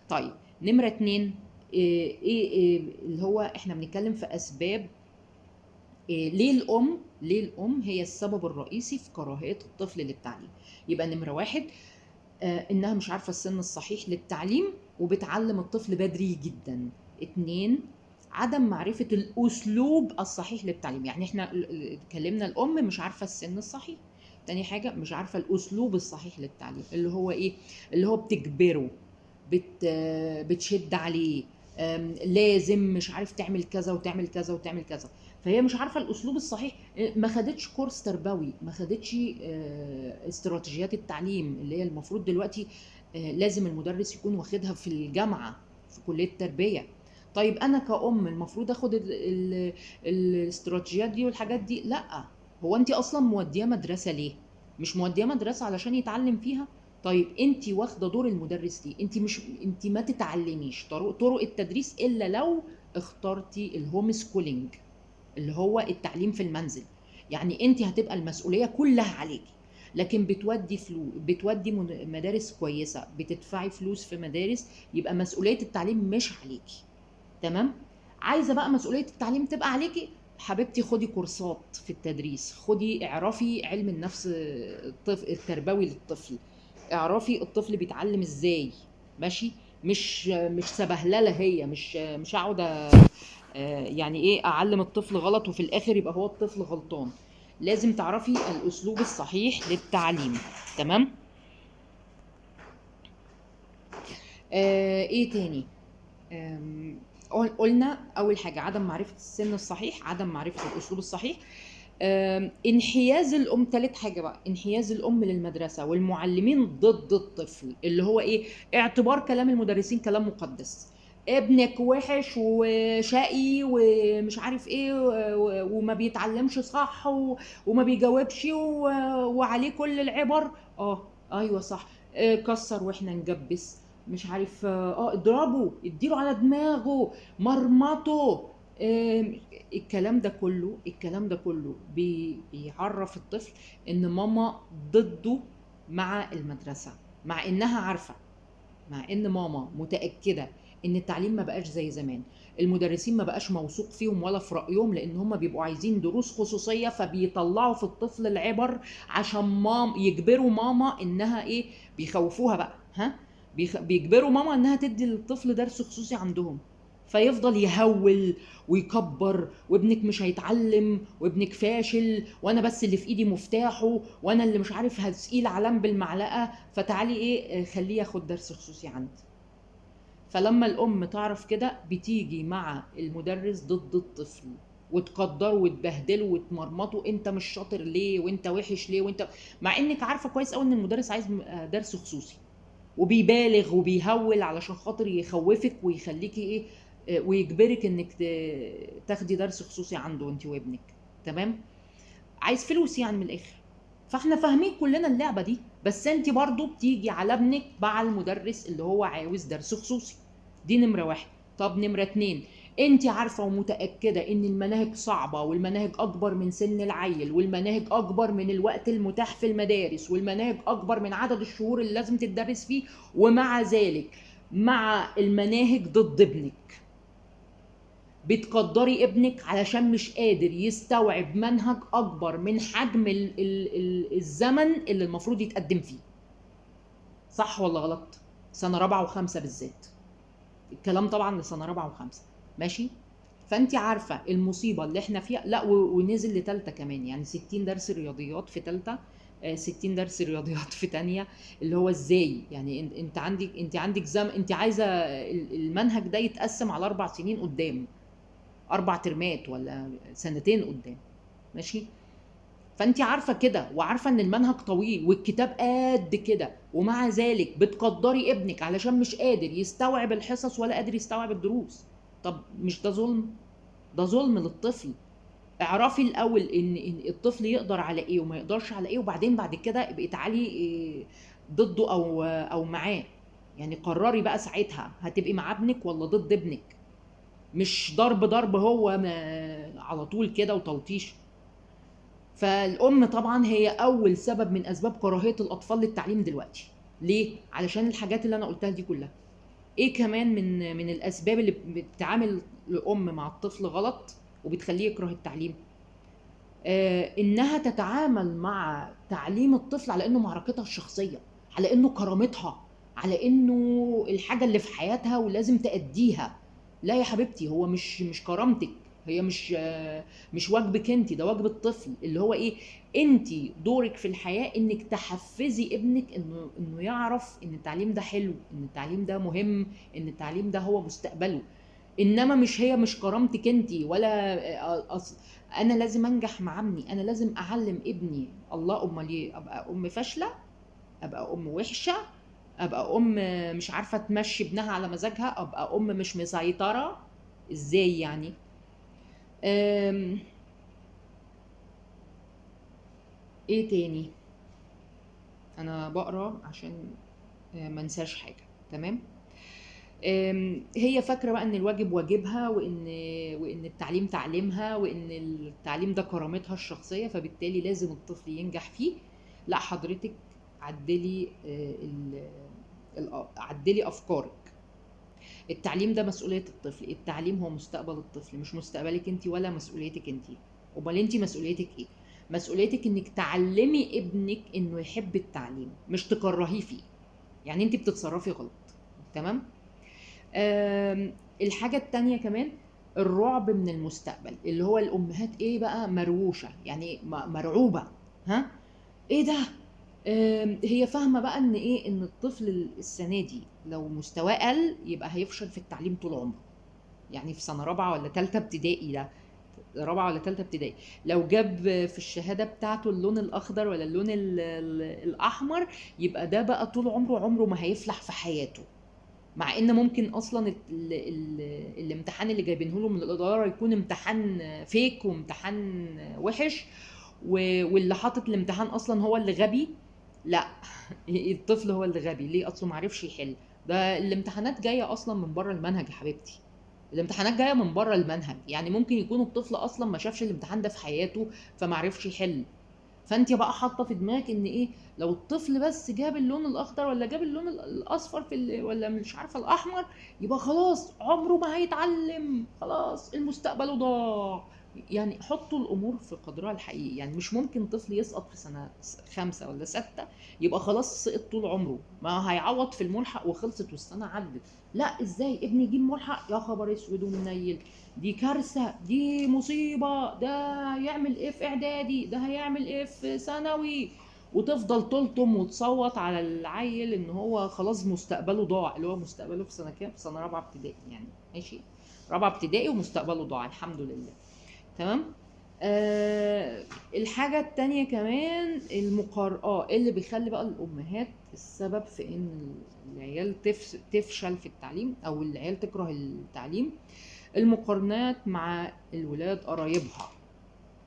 طيب، نمرة اتنين، إيه اللي هو احنا بنتكلم في اسباب ليه الام هي السبب الرئيسي في كراهية الطفل للتعليم. يبقى نمرة واحد، انها مش عارفة السن الصحيح للتعليم وبتعلم الطفل بدري جدا. اتنين، عدم معرفة الأسلوب الصحيح للتعليم. يعني احنا اتكلمنا الأم مش عارفة السن الصحيح. تاني حاجة، مش عارفة الأسلوب الصحيح للتعليم، اللي هو إيه؟ اللي هو بتجبره، بتشد عليه، لازم مش عارف تعمل كذا وتعمل كذا وتعمل كذا. فهي مش عارفة الأسلوب الصحيح، ما خدتش كورس تربوي، ما خدتش استراتيجيات التعليم اللي هي المفروض دلوقتي لازم المدرس يكون واخدها في الجامعة، في كلية التربية. طيب انا كأم المفروض اخد الاستراتيجيات دي والحاجات دي؟ لا. هو انت اصلا موديه مدرسة ليه؟ مش موديه مدرسة علشان يتعلم فيها؟ طيب انت واخده دور المدرس ليه؟ انت ما تتعلميش طرق التدريس الا لو اخترتي الهوم سكولينج، اللي هو التعليم في المنزل. يعني انت هتبقى المسؤوليه كلها عليكي، لكن بتودي مدارس كويسه، بتدفعي فلوس في مدارس، يبقى مسؤوليه التعليم مش عليكي. تمام. عايزه بقى مسؤوليه التعليم تبقى عليكي، حبيبتي خدي كورسات في التدريس، اعرفي علم النفس التربوي للطفل، اعرفي الطفل بيتعلم ازاي. ماشي. مش سبهلله، هي مش هقعد يعني ايه اعلم الطفل غلط وفي الاخر يبقى هو الطفل غلطان. لازم تعرفي الاسلوب الصحيح للتعليم. تمام. ايه تاني؟ قلنا اول حاجه عدم معرفه السن الصحيح، عدم معرفه الاسلوب الصحيح. انحياز الام، تالت حاجه بقى، انحياز الام للمدرسه والمعلمين ضد الطفل، اللي هو ايه؟ اعتبار كلام المدرسين كلام مقدس. ابنك وحش وشقي ومش عارف ايه وما بيتعلمش صح وما بيجاوبش وعليه كل العبر. ايوه صح. كسر واحنا نجبس، مش عارف، اضربه، اديله على دماغه، مرمطه. الكلام ده كله بيعرف الطفل ان ماما ضده مع المدرسة، مع انها عارفة، مع ان ماما متأكدة ان التعليم ما بقاش زي زمان، المدرسين ما بقاش موثوق فيهم ولا في رأيهم، لان هم بيبقوا عايزين دروس خصوصية فبيطلعوا في الطفل العبر عشان يجبروا ماما انها ايه، بيخوفوها بقى، ها، بيجبروا ماما انها تدي للطفل درس خصوصي عندهم، فيفضل يهول ويكبر، وابنك مش هيتعلم، وابنك فاشل، وانا بس اللي في ايدي مفتاحه، وانا اللي مش عارف هسقيه العلام بالمعلقه، فتعالي ايه خليه ياخد درس خصوصي عندي. فلما الام تعرف كده بتيجي مع المدرس ضد الطفل وتقدره وتبهدله وتمرمطه، انت مش شاطر ليه، وانت وحش ليه، وانت، مع انك عارفه كويس قوي ان المدرس عايز درس خصوصي، وبيبالغ وبيهول علشان خاطر يخوفك ويخليكي ايه، ويجبرك انك تاخدي درس خصوصي عنده انت وابنك. تمام. عايز فلوس يعني من الاخر. فاحنا فاهمين كلنا اللعبه دي، بس انت برضو بتيجي على ابنك مع المدرس اللي هو عاوز درس خصوصي. دي نمره واحد. طب نمره اتنين، انت عارفه ومتاكده ان المناهج صعبه، والمناهج اكبر من سن العيل، والمناهج اكبر من الوقت المتاح في المدارس، والمناهج اكبر من عدد الشهور اللي لازم تدرس فيه، ومع ذلك مع المناهج ضد ابنك، بتقدري ابنك علشان مش قادر يستوعب منهج اكبر من حجم الزمن اللي المفروض يتقدم فيه. صح ولا غلط؟ سنة رابعة وخمسة بالذات، الكلام طبعا لسنة رابعة وخمسة. ماشي. فانت عارفة المصيبة اللي احنا فيها، لا ونزل لتالتة كمان، يعني 60 درس رياضيات في تالتة، 60 درس رياضيات في تانية. اللي هو ازاي يعني؟ انت عندك انت عايزة المنهج ده يتقسم على 4 سنين قدام، 4 ترمات ولا سنتين قدام. ماشي. فانت عارفه كده، وعارفه ان المنهج طويل والكتاب قد كده، ومع ذلك بتقدري ابنك علشان مش قادر يستوعب الحصص ولا قادر يستوعب الدروس. طب مش ده ظلم؟ ده ظلم للطفل. اعرفي الاول ان الطفل يقدر على ايه وما يقدرش على ايه، وبعدين بعد كده ابقي تعالي ضده او معاه. يعني قرري بقى ساعتها هتبقي مع ابنك ولا ضد ابنك. مش ضرب هو على طول كده وتلطيش. فالام طبعا هي اول سبب من اسباب كراهيه الاطفال للتعليم دلوقتي. ليه؟ علشان الحاجات اللي انا قلتها دي كلها. ايه كمان من الاسباب اللي بتعامل الام مع الطفل غلط وبتخليه يكره التعليم؟ انها تتعامل مع تعليم الطفل على انه معركتها الشخصيه، على انه كرامتها، على انه الحاجه اللي في حياتها ولازم تأديها. لا يا حبيبتي، هو مش كرامتك. هي مش واجبك انت، ده واجب الطفل اللي هو ايه. انت دورك في الحياه انك تحفزي ابنك انه يعرف ان التعليم ده حلو، ان التعليم ده مهم، ان التعليم ده هو مستقبله. انما مش كرامتك انت ولا انا لازم انجح مع ابني، انا لازم اعلم ابني. الله، امال ايه؟ ابقى ام فاشله؟ ابقى ام وحشه؟ ابقى ام مش عارفه تمشي ابنها على مزاجها؟ ابقى ام مش مسيطره؟ ازاي يعني؟ أم... ايه تاني؟ انا بقرا عشان ما انساش حاجه. تمام. هي فاكره بقى ان الواجب واجبها، وان التعليم تعليمها، وان التعليم ده كرامتها الشخصيه، فبالتالي لازم الطفل ينجح فيه. لا حضرتك، عدلي عدلي افكارك. التعليم ده مسؤوليه الطفل، التعليم هو مستقبل الطفل، مش مستقبلك انت ولا مسؤوليتك انت. امال انت مسؤوليتك ايه؟ مسؤوليتك انك تعلمي ابنك انه يحب التعليم، مش تكرهيه فيه. يعني انت بتتصرفي غلط. تمام. الحاجة التانية كمان، الرعب من المستقبل، اللي هو الأمهات إيه بقى، مروشة، يعني مرعوبة. ها؟ إيه ده؟ هي فاهمة بقى إن إيه، إن الطفل السنة دي لو مستواه قل يبقى هيفشل في التعليم طول عمره. يعني في سنة رابعة ولا تالتة ابتدائي، ده رابعة ولا تالتة ابتدائي، لو جاب في الشهادة بتاعته اللون الأخضر ولا اللون الأحمر، يبقى ده بقى طول عمره ما هيفلح في حياته. مع ان ممكن اصلا الامتحان اللي جايبينه له من الاداره يكون امتحان فيك وامتحان وحش، واللي حاطط الامتحان اصلا هو اللي غبي. لا الطفل هو اللي غبي ليه؟ اصله معرفش يحل. ده الامتحانات جايه اصلا من بره المنهج يا حبيبتي. الامتحانات جايه من بره المنهج، يعني ممكن يكون الطفل اصلا ما شافش الامتحان ده في حياته فمعرفش يحل. فانت بقى حاطه في دماغك ان ايه، لو الطفل بس جاب اللون الاخضر ولا جاب اللون الاصفر ولا مش عارفه الاحمر، يبقى خلاص عمره ما هيتعلم، خلاص المستقبل ضاع. يعني حطوا الامور في قدرها الحقيقي. يعني مش ممكن طفل يسقط في سنه خمسة ولا ستة يبقى خلاص سقط طول عمره، ما هيعوض في الملحق وخلصت والسنه عدت. لا، ازاي ابني يجيب ملحق؟ يا خبر اسود ومنيل، دي كارثة، دي مصيبة، ده هيعمل ايه في اعدادي، ده هيعمل ايه في ثانوي. وتفضل تلطم وتصوت على العيل ان هو خلاص مستقبله ضاع، اللي هو مستقبله في سنة كام؟ في سنة رابعة ابتدائي يعني. ماشي، رابعة ابتدائي ومستقبله ضاع، الحمد لله. تمام. الحاجة التانية كمان اللي بيخلي بقى الأمهات السبب في إن العيال تفشل في التعليم أو العيال تكره التعليم، المقارنات مع الولاد قرايبها.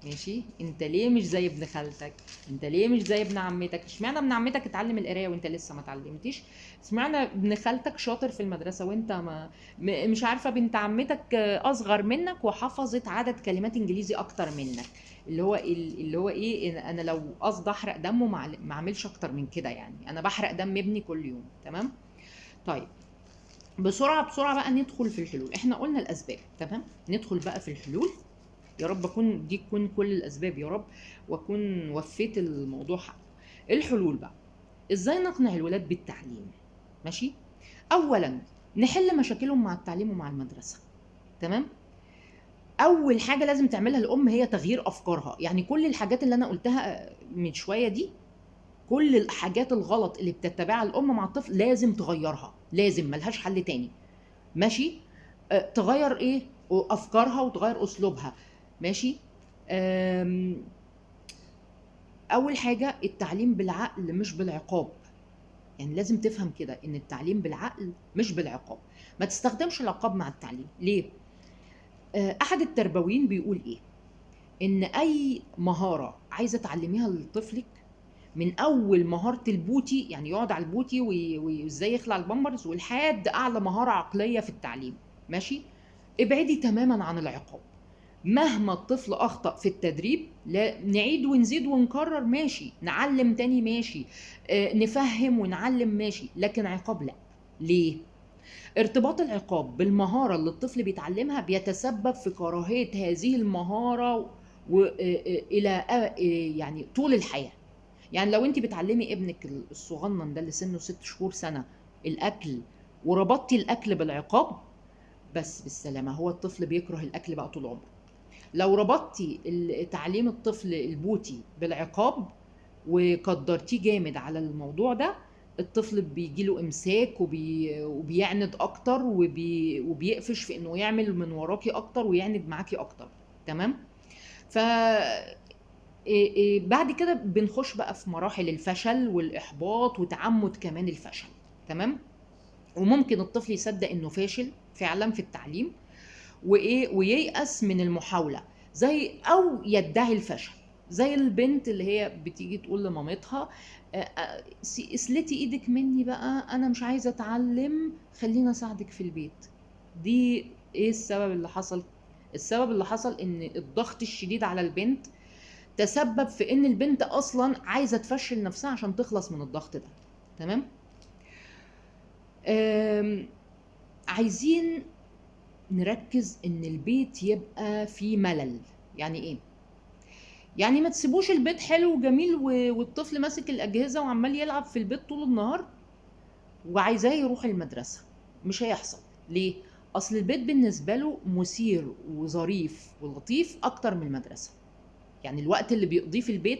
ماشي، انت ليه مش زي ابن خالتك؟ انت ليه مش زي ابن عمتك؟ اشمعنى ابن عمتك اتعلم القرايه وانت لسه ما اتعلمتيش؟ اشمعنى ابن خالتك شاطر في المدرسه وانت ما مش عارفه بنت عمتك اصغر منك وحفظت عدد كلمات انجليزي اكتر منك؟ اللي هو ايه، انا لو قصدي احرق دمه ما اعملش اكتر من كده. يعني انا بحرق دم ابني كل يوم. تمام. طيب، بسرعة بقى ندخل في الحلول. احنا قلنا الأسباب، تمام، ندخل بقى في الحلول. يا رب تكون كل الأسباب يا رب، وأكون وفيت الموضوع حقه. الحلول بقى، ازاي نقنع الولاد بالتعليم؟ ماشي. أولا، نحل مشاكلهم مع التعليم ومع المدرسة. تمام. أول حاجة لازم تعملها الأم هي تغيير أفكارها. يعني كل الحاجات اللي أنا قلتها من شوية دي، كل الحاجات الغلط اللي بتتبعها الأم مع الطفل لازم تغيرها، لازم، ملهاش حل تاني. ماشي. تغير ايه افكارها وتغير اسلوبها. ماشي. اول حاجه التعليم بالعقل مش بالعقاب. يعني لازم تفهم كده ان التعليم بالعقل مش بالعقاب. ما تستخدمش العقاب مع التعليم. ليه؟ احد التربويين بيقول ايه؟ ان اي مهاره عايزه تعلميها لطفلك، من اول مهاره البوتي، يعني يقعد على البوتي وازاي يخلع البامبرز، ولحد اعلى مهاره عقليه في التعليم، ماشي؟ ابعدي تماما عن العقاب. مهما الطفل اخطأ في التدريب، لا نعيد ونزيد ونكرر ماشي، نعلم تاني ماشي، نفهم ونعلم ماشي، لكن عقاب لا. ليه؟ ارتباط العقاب بالمهارة اللي الطفل بيتعلمها بيتسبب في كراهية هذه المهارة إلى يعني طول الحياة. يعني لو انت بتعلمي ابنك الصغنن ده اللي سنه 6 شهور سنة الأكل، وربطتي الأكل بالعقاب، بس بالسلامة، هو الطفل بيكره الأكل بقى طول عمره. لو ربطتي تعليم الطفل البوتي بالعقاب وقدرتيه جامد على الموضوع ده، الطفل بيجيله امساك وبيعند اكتر وبيقفش في انه يعمل من وراكي اكتر ويعند معاكي اكتر. تمام؟ ف بعد كده بنخش بقى في مراحل الفشل والاحباط وتعمد كمان الفشل. تمام؟ وممكن الطفل يصدق انه فاشل فعلا في التعليم وييأس من المحاولة، زي أو يدعي الفشل. زي البنت اللي هي بتيجي تقول لمامتها اسلتي ايدك مني بقى، انا مش عايزة اتعلم، خلينا اساعدك في البيت. دي ايه السبب اللي حصل؟ السبب اللي حصل ان الضغط الشديد على البنت تسبب في ان البنت اصلا عايزة تفشل نفسها عشان تخلص من الضغط ده. تمام؟ عايزين نركز ان البيت يبقى فيه ملل. يعني ايه؟ يعني ما تسيبوش البيت حلو وجميل والطفل ماسك الاجهزه وعمال يلعب في البيت طول النهار وعايزاه يروح المدرسه. مش هيحصل. ليه؟ اصل البيت بالنسبه له مثير وظريف ولطيف اكتر من المدرسه. يعني الوقت اللي بيقضيه في البيت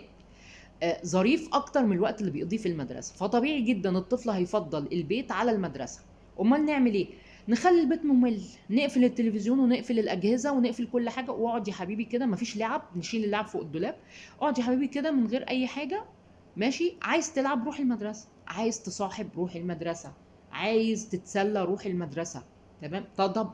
ظريف اكتر من الوقت اللي بيقضيه في المدرسه، فطبيعي جدا الطفل هيفضل البيت على المدرسه. امال نعمل ايه؟ نخلي البيت ممل، نقفل التلفزيون ونقفل الاجهزه ونقفل كل حاجه، واقعد يا حبيبي كده، مفيش لعب، نشيل اللعب فوق الدولاب، اقعد يا حبيبي كده من غير اي حاجه. ماشي؟ عايز تلعب روح المدرسه، عايز تصاحب روح المدرسه، عايز تتسلى روح المدرسه. تمام؟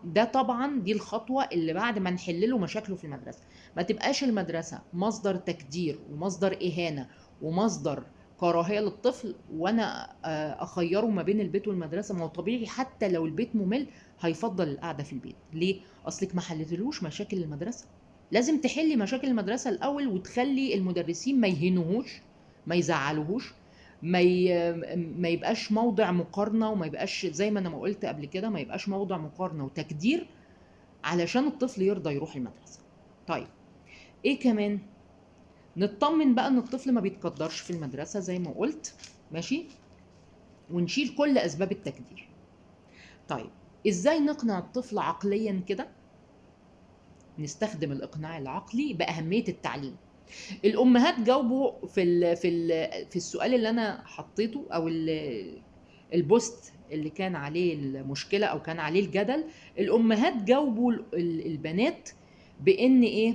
ده طبعا دي الخطوه اللي بعد ما نحل له مشاكله في المدرسه. ما تبقاش المدرسه مصدر تكدير ومصدر اهانه ومصدر كراهيه للطفل، وانا اخيره ما بين البيت والمدرسه. ما هو طبيعي حتى لو البيت ممل هيفضل القعده في البيت. ليه؟ اصلك ما حلتلوش مشاكل المدرسه. لازم تحلي مشاكل المدرسه الاول وتخلي المدرسين ما يهينوهوش، ما يزعلوهوش، ما يبقاش موضع مقارنه، وما يبقاش زي ما انا ما قلت قبل كده، ما يبقاش موضع مقارنه وتكدير، علشان الطفل يرضى يروح المدرسه. طيب، ايه كمان؟ نطمن بقى ان الطفل ما بيتقدرش في المدرسه زي ما قلت. ماشي؟ ونشيل كل اسباب التكدير. طيب، ازاي نقنع الطفل عقليا كده؟ نستخدم الاقناع العقلي باهميه التعليم. الامهات جاوبوا في السؤال اللي انا حطيته، او البوست اللي كان عليه المشكله او كان عليه الجدل. الامهات جاوبوا البنات بان ايه؟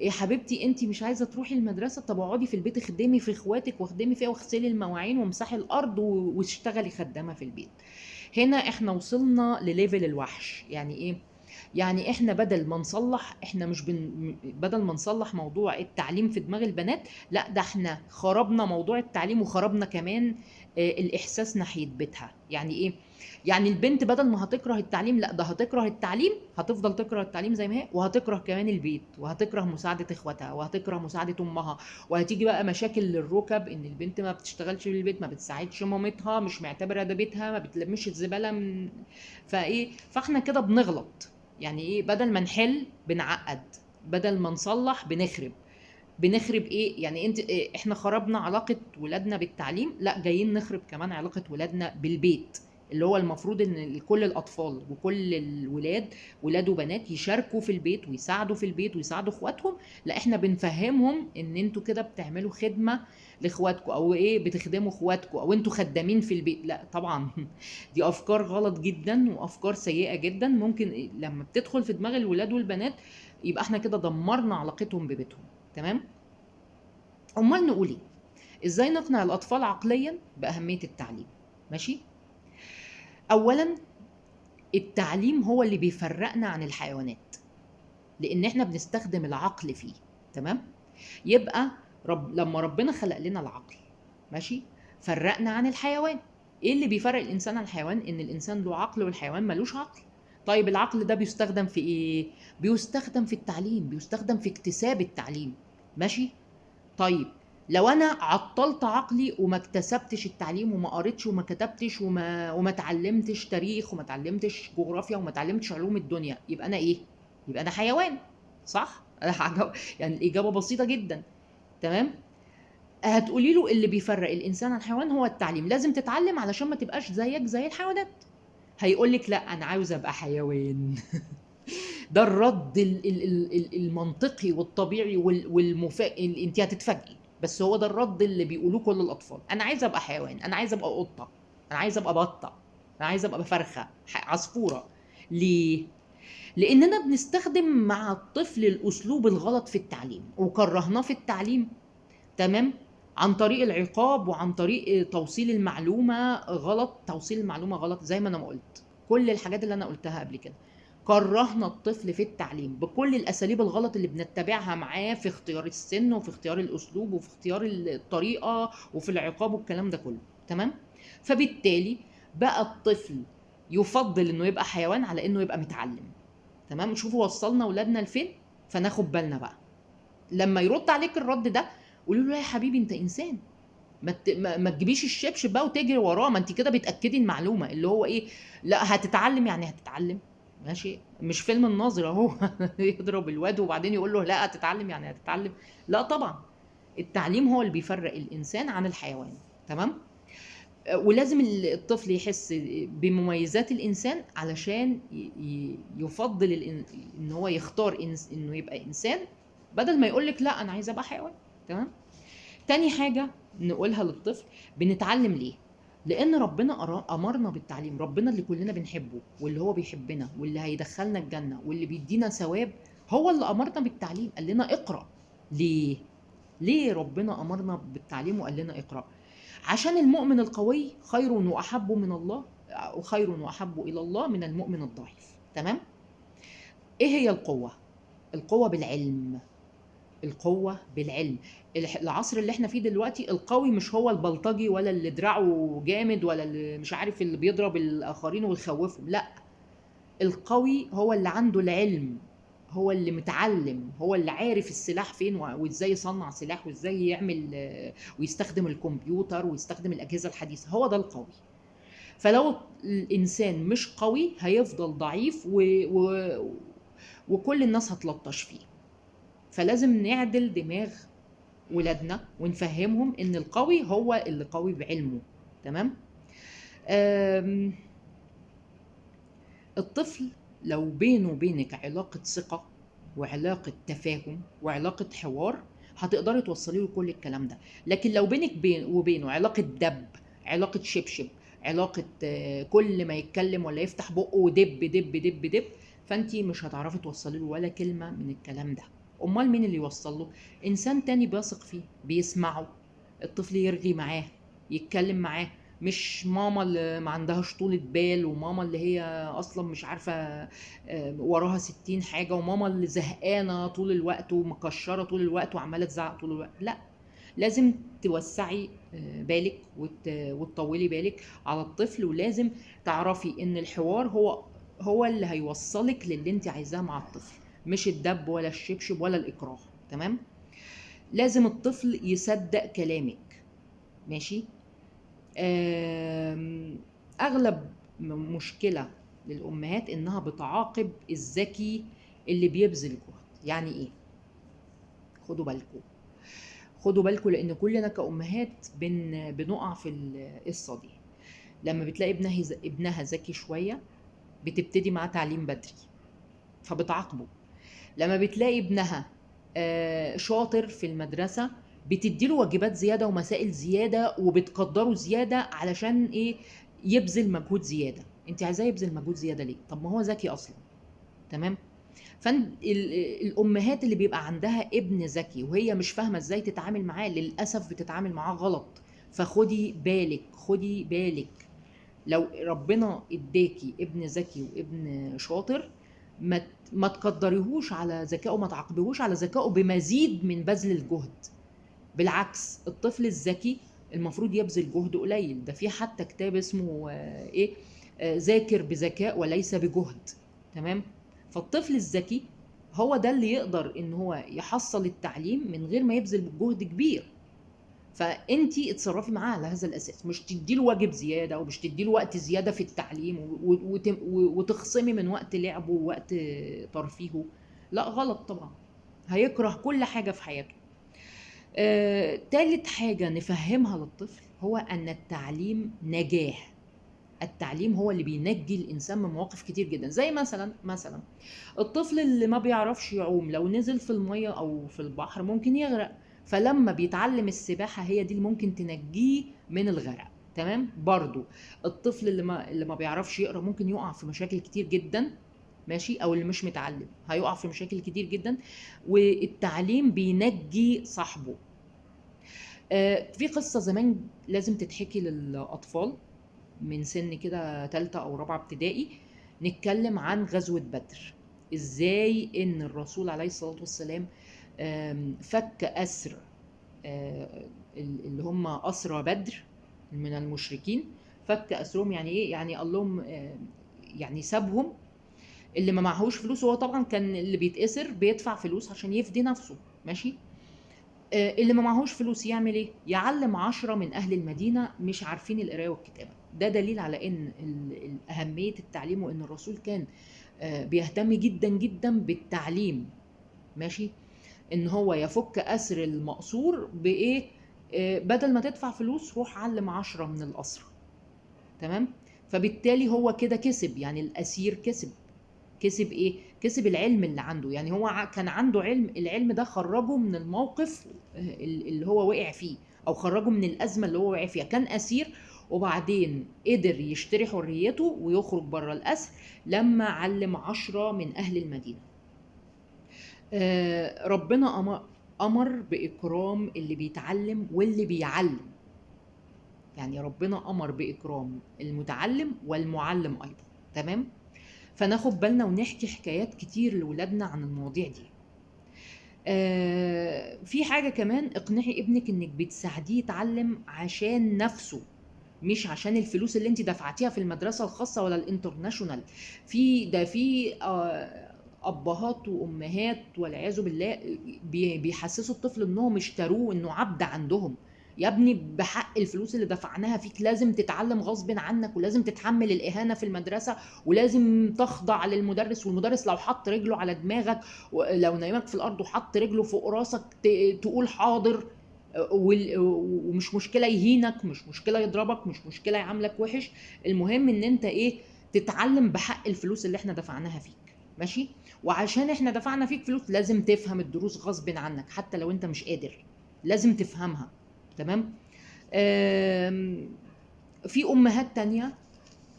يا حبيبتي انت مش عايزه تروحي المدرسه، طب اقعدي في البيت، اخدمي في اخواتك واخدمي فيها واغسلي المواعين وامسحي الارض واشتغلي خدامه في البيت. هنا احنا وصلنا لليفل الوحش. يعني ايه؟ يعني احنا بدل ما نصلح، احنا مش بدل ما نصلح موضوع التعليم في دماغ البنات، لا ده احنا خربنا موضوع التعليم وخربنا كمان الاحساس ناحيه بيتها. يعني ايه؟ يعني البنت بدل ما هتكره التعليم، لا ده هتكره التعليم، هتفضل تكره التعليم زي ما هي، وهتكره كمان البيت، وهتكره مساعده اخواتها، وهتكره مساعده امها، وهتيجي بقى مشاكل للركب، ان البنت ما بتشتغلش في البيت، ما بتساعدش مامتها، مش معتبره ده بيتها، ما بتلمش الزباله من فاحنا كده بنغلط. يعني ايه؟ بدل ما نحل بنعقد، بدل ما نصلح بنخرب. بنخرب ايه؟ يعني احنا خربنا علاقة ولادنا بالتعليم، لا جايين نخرب كمان علاقة ولادنا بالبيت، اللي هو المفروض ان كل الاطفال وكل الولاد، ولاد وبنات، يشاركوا في البيت ويساعدوا في البيت ويساعدوا اخواتهم. لا احنا بنفهمهم ان انتوا كده بتعملوا خدمة لاخواتكم، او ايه، بتخدموا اخواتكم، او انتوا خدامين في البيت. لا طبعا دي افكار غلط جدا وافكار سيئة جدا. ممكن لما بتدخل في دماغ الولاد والبنات يبقى احنا كده دمرنا علاقتهم ببيتهم. تمام؟ امال نقول ايه؟ ازاي نقنع الاطفال عقليا باهميه التعليم؟ ماشي. اولا، التعليم هو اللي بيفرقنا عن الحيوانات، لان احنا بنستخدم العقل فيه. تمام. يبقى لما ربنا خلق لنا العقل، ماشي، فرقنا عن الحيوان. ايه اللي بيفرق الانسان عن الحيوان؟ ان الانسان له عقل والحيوان ملوش عقل. طيب العقل ده بيستخدم في ايه؟ بيستخدم في التعليم، بيستخدم في اكتساب التعليم. ماشي. طيب لو انا عطلت عقلي وما اكتسبتش التعليم وما قريتش وما كتبتش وما اتعلمتش تاريخ وما اتعلمتش جغرافيا وما اتعلمتش علوم الدنيا، يبقى انا ايه؟ يبقى انا حيوان. صح؟ يعني الاجابه بسيطه جدا. تمام. هتقولي له اللي بيفرق الانسان عن الحيوان هو التعليم، لازم تتعلم علشان ما تبقاش زيك زي الحيوانات. هيقول لك لا انا عاوز ابقى حيوان. ده الرد المنطقي والطبيعي والمفاجئ. انت هتتفاجئي، بس هو ده الرد اللي بيقولوه كل الاطفال. انا عايز ابقى حيوان، انا عايز ابقى قطه، انا عايز ابقى بطه، انا عايز ابقى فرخه، عصفوره. ليه؟ لاننا بنستخدم مع الطفل الاسلوب الغلط في التعليم وكرهناه في التعليم. تمام. عن طريق العقاب وعن طريق توصيل المعلومه غلط. توصيل المعلومه غلط زي ما انا ما قلت، كل الحاجات اللي انا قلتها قبل كده. كرهنا الطفل في التعليم بكل الاساليب الغلط اللي بنتبعها معاه في اختيار السن وفي اختيار الاسلوب وفي اختيار الطريقه وفي العقاب والكلام ده كله. تمام. فبالتالي بقى الطفل يفضل انه يبقى حيوان على انه يبقى متعلم. تمام. شوفوا وصلنا اولادنا لفين. فناخد بالنا بقى لما يرد عليك الرد ده، قولوا له يا حبيبي انت انسان. ما تجيبيش الشبشب بقى وتجري وراه، ما انت كده بتاكدي المعلومه اللي هو ايه. لا هتتعلم يعني هتتعلم. ماشي. مش فيلم الناظر اهو. يضرب الواد وبعدين يقول له لا هتتعلم يعني هتتعلم. لا طبعا. التعليم هو اللي بيفرق الانسان عن الحيوان. تمام. ولازم الطفل يحس بمميزات الانسان علشان يفضل ان هو يختار انه يبقى انسان، بدل ما يقول لك لا انا عايز ابقى حيوان. تمام. تاني حاجة نقولها للطفل، بنتعلم ليه؟ لأن ربنا أمرنا بالتعليم. ربنا اللي كلنا بنحبه واللي هو بيحبنا واللي هيدخلنا الجنة واللي بيدينا ثواب، هو اللي أمرنا بالتعليم. قال لنا اقرأ. ليه؟ ليه ربنا أمرنا بالتعليم وقال لنا اقرأ؟ عشان المؤمن القوي خير وأحب من الله، وخير وأحب إلى الله من المؤمن الضعيف. تمام؟ إيه هي القوة؟ القوة بالعلم. القوة بالعلم. العصر اللي احنا فيه دلوقتي القوي مش هو البلطجي ولا اللي دراعه جامد ولا اللي مش عارف اللي بيضرب الآخرين ويخوفهم. لا. القوي هو اللي عنده العلم، هو اللي متعلم، هو اللي عارف السلاح فين وازاي يصنع سلاح وازاي يعمل ويستخدم الكمبيوتر ويستخدم الأجهزة الحديثة. هو ده القوي. فلو الإنسان مش قوي هيفضل ضعيف وكل الناس هتلطش فيه. فلازم نعدل دماغ ولادنا ونفهمهم ان القوي هو اللي قوي بعلمه. تمام. الطفل لو بينه وبينك علاقة ثقة وعلاقة تفاهم وعلاقة حوار هتقدري توصلي له كل الكلام ده. لكن لو بينك وبينه علاقة دب، علاقة شبشب، علاقة كل ما يتكلم ولا يفتح بقه دب دب دب دب، فانتي مش هتعرفي توصلي له ولا كلمة من الكلام ده. امال مين اللي يوصل له؟ انسان تاني بيثق فيه بيسمعه. الطفل يرغي معاه، يتكلم معاه. مش ماما اللي ما عندهاش طولة بال وماما اللي هي اصلا مش عارفة وراها 60 حاجة وماما اللي زهقانة طول الوقت ومكشرة طول الوقت وعمالة تزعق طول الوقت. لا. لازم توسعي بالك وتطولي بالك على الطفل. ولازم تعرفي ان الحوار هو اللي هيوصلك للي انت عايزاه مع الطفل، مش الدب ولا الشبشب ولا الإكراه. تمام. لازم الطفل يصدق كلامك. ماشي. أغلب مشكلة للأمهات إنها بتعاقب الذكي اللي بيبذل جهد. يعني إيه؟ خدوا بالكم. خدوا بالكم لأن كلنا كأمهات بنقع في القصة دي. لما بتلاقي ابنها ذكي شوية بتبتدي معاه تعليم بدري فبتعاقبه. لما بتلاقي ابنها شاطر في المدرسة بتديله واجبات زيادة ومسائل زيادة وبتقدره زيادة علشان ايه؟ يبذل مجهود زيادة. انت عايزاه يبذل مجهود زيادة ليه؟ طب ما هو ذكي اصلا. تمام. فالامهات اللي بيبقى عندها ابن ذكي وهي مش فاهمه ازاي تتعامل معاه، للاسف بتتعامل معاه غلط. فخدي بالك، خدي بالك. لو ربنا اداكي ابن ذكي وابن شاطر، ما تقدريهوش على ذكائه، ما تعاقبيهوش على ذكائه بمزيد من بذل الجهد. بالعكس، الطفل الذكي المفروض يبذل جهد قليل. ده في حتى كتاب اسمه ذاكر بذكاء وليس بجهد. تمام. فالطفل الذكي هو ده اللي يقدر ان هو يحصل التعليم من غير ما يبذل جهد كبير. فانتي اتصرفي معاه على هذا الاساس، مش تديله واجب زياده او مش تديله وقت زياده في التعليم وتخصمي من وقت لعبه ووقت ترفيهه. لا، غلط طبعا، هيكره كل حاجه في حياته. تالت حاجه نفهمها للطفل هو ان التعليم نجاه. التعليم هو اللي بينجي الانسان من مواقف كتير جدا. زي مثلا الطفل اللي ما بيعرفش يعوم لو نزل في الميه او في البحر ممكن يغرق، فلما بيتعلم السباحه هي دي اللي ممكن تنجيه من الغرق. تمام. برضو الطفل اللي ما بيعرفش يقرا ممكن يقع في مشاكل كتير جدا، ماشي، او اللي مش متعلم هيقع في مشاكل كتير جدا، والتعليم بينجي صاحبه. في قصه زمان لازم تتحكي للاطفال من سن كده تالتة أو رابعة ابتدائي، نتكلم عن غزوة بدر. إزاي إن الرسول عليه الصلاة والسلام فك أسر اللي هم أسرى بدر من المشركين. فك أسرهم يعني إيه؟ يعني قال لهم يعني سابهم. اللي ما معهوش فلوس، هو طبعا كان اللي بيتأسر بيدفع فلوس عشان يفدي نفسه، ماشي. اللي ما معهوش فلوس يعمل ايه؟ يعلم 10 من اهل المدينه مش عارفين القرايه والكتابه. ده دليل على ان اهميه التعليم، وان الرسول كان بيهتم جدا جدا بالتعليم، ماشي. ان هو يفك اسر المأسور بايه؟ بدل ما تدفع فلوس روح علم 10 من الاسرى. تمام. فبالتالي هو كده كسب، يعني الاسير كسب ايه؟ كسب العلم اللي عنده. يعني هو كان عنده علم، العلم ده خرجه من الموقف اللي هو وقع فيه، او خرجه من الازمه اللي هو وقع فيها. كان اسير وبعدين قدر يشتري حريته ويخرج بره الاسر لما علم 10 من اهل المدينه. ربنا امر باكرام اللي بيتعلم واللي بيعلم. يعني ربنا امر باكرام المتعلم والمعلم ايضا. تمام. فناخد بالنا ونحكي حكايات كتير لولادنا عن المواضيع دي. في حاجة كمان، اقنعي ابنك انك بتساعديه يتعلم عشان نفسه، مش عشان الفلوس اللي انت دفعتيها في المدرسة الخاصة ولا الانترناشونال. في ابهات وامهات والعياذ بالله بيحسسوا الطفل انهم اشتروه، انه عبد عندهم. يا ابني، بحق الفلوس اللي دفعناها فيك لازم تتعلم غصب عنك، ولازم تتحمل الإهانة في المدرسة، ولازم تخضع للمدرس، والمدرس لو حط رجله على دماغك، لو نايمك في الأرض وحط رجله فوق راسك تقول حاضر. ومش مشكلة يهينك، مش مشكلة يضربك، مش مشكلة يعاملك وحش. المهم ان انت ايه؟ تتعلم بحق الفلوس اللي احنا دفعناها فيك، ماشي. وعشان احنا دفعنا فيك فلوس لازم تفهم الدروس غصب عنك، حتى لو انت مش قادر لازم تفهمها. تمام. في امهات تانية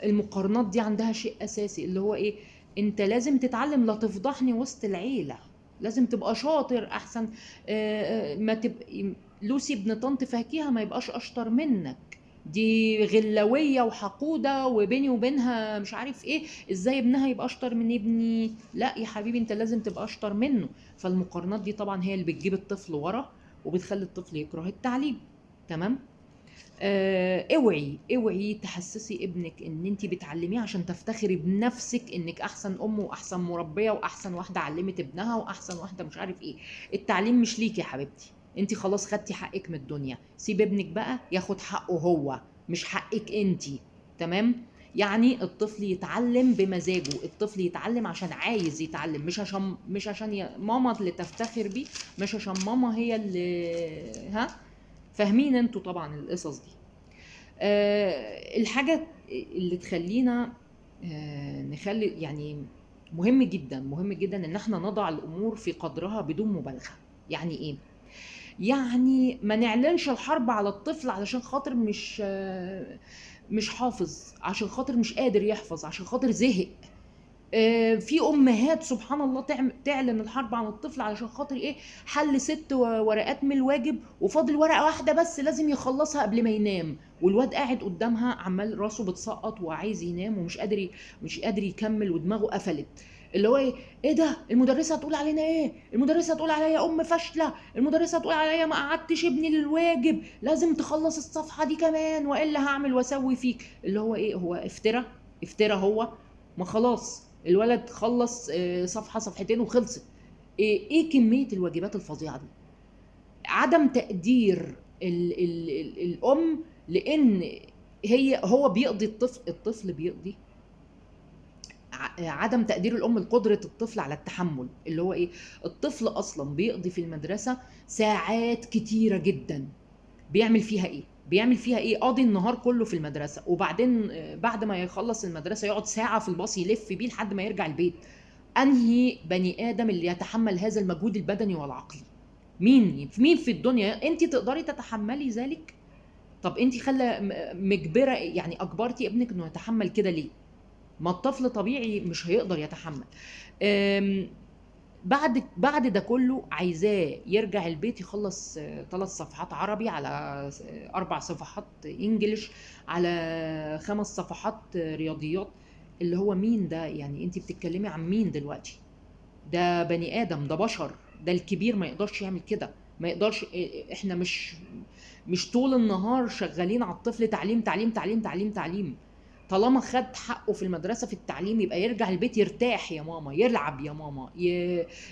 المقارنات دي عندها شيء اساسي، اللي هو ايه؟ انت لازم تتعلم، لا تفضحني وسط العيلة، لازم تبقى شاطر احسن. ما تبقى لوسي ابن طنط فهكيها ما يبقاش اشطر منك، دي غلوية وحقودة وبيني وبينها مش عارف ايه، ازاي ابنها يبقى اشطر من ابني؟ لا يا حبيبي، انت لازم تبقى اشطر منه. فالمقارنات دي طبعا هي اللي بتجيب الطفل ورا وبتخلي الطفل يكره التعليم. تمام. اوعي تحسسي ابنك ان انت بتعلميه عشان تفتخري بنفسك انك احسن ام واحسن مربيه واحسن واحده علمت ابنها واحسن واحده مش عارف ايه. التعليم مش ليك يا حبيبتي، انت خلاص خدتي حقك من الدنيا، سيب ابنك بقى ياخد حقه هو، مش حقك انت. تمام. يعني الطفل يتعلم بمزاجه، الطفل يتعلم عشان عايز يتعلم، مش عشان ماما اللي تفتخر بيه، مش عشان ماما هي اللي فاهمين انتوا طبعا القصص دي. الحاجة اللي تخلينا نخلي يعني مهم جدا مهم جدا ان احنا نضع الامور في قدرها بدون مبالغة. يعني ايه؟ يعني ما نعلنش الحرب على الطفل علشان خاطر مش حافظ، عشان خاطر مش قادر يحفظ، عشان خاطر زهق. في امهات سبحان الله تعلن الحرب عن الطفل علشان خاطر ايه؟ حل 6 ورقات من الواجب وفاضل ورقه واحده بس لازم يخلصها قبل ما ينام، والواد قاعد قدامها عمال راسه بتسقط وعايز ينام ومش قادر مش قادر يكمل ودماغه قفلت. اللي هو ايه ده؟ المدرسه هتقول علينا ايه؟ المدرسه هتقول عليا ام فاشله، المدرسه هتقول عليا ما قعدتش ابني للواجب، لازم تخلص الصفحه دي كمان والا هعمل واسوي فيك. اللي هو ايه؟ هو افترى هو. ما خلاص الولد خلص صفحة صفحتين وخلصت. ايه كمية الواجبات الفظيعة دي؟ عدم تقدير ال الام، لان هو بيقضي الطفل بيقضي عدم تقدير الام لقدرة الطفل على التحمل. اللي هو ايه؟ الطفل اصلا بيقضي في المدرسة ساعات كتيرة جدا. بيعمل فيها ايه؟ قاضي النهار كله في المدرسه، وبعدين بعد ما يخلص المدرسه يقعد ساعه في الباص يلف بيه لحد ما يرجع البيت. انهي بني ادم اللي يتحمل هذا المجهود البدني والعقلي؟ مين في الدنيا؟ انت تقدري تتحملي ذلك؟ طب انت خلى مجبره، يعني اجبرتي ابنك انه يتحمل كده ليه؟ ما الطفل طبيعي مش هيقدر يتحمل. بعد ده كله عايزاه يرجع البيت يخلص 3 صفحات عربي، على 4 صفحات انجليش، على 5 صفحات رياضيات. اللي هو مين ده؟ يعني انت بتتكلمي عن مين دلوقتي؟ ده بني ادم، ده بشر. ده الكبير ما يقدرش يعمل كده. ما يقدرش. احنا مش طول النهار شغالين على الطفل تعليم تعليم تعليم تعليم تعليم. طالما خد حقه في المدرسة في التعليم يبقى يرجع البيت يرتاح يا ماما، يلعب يا ماما،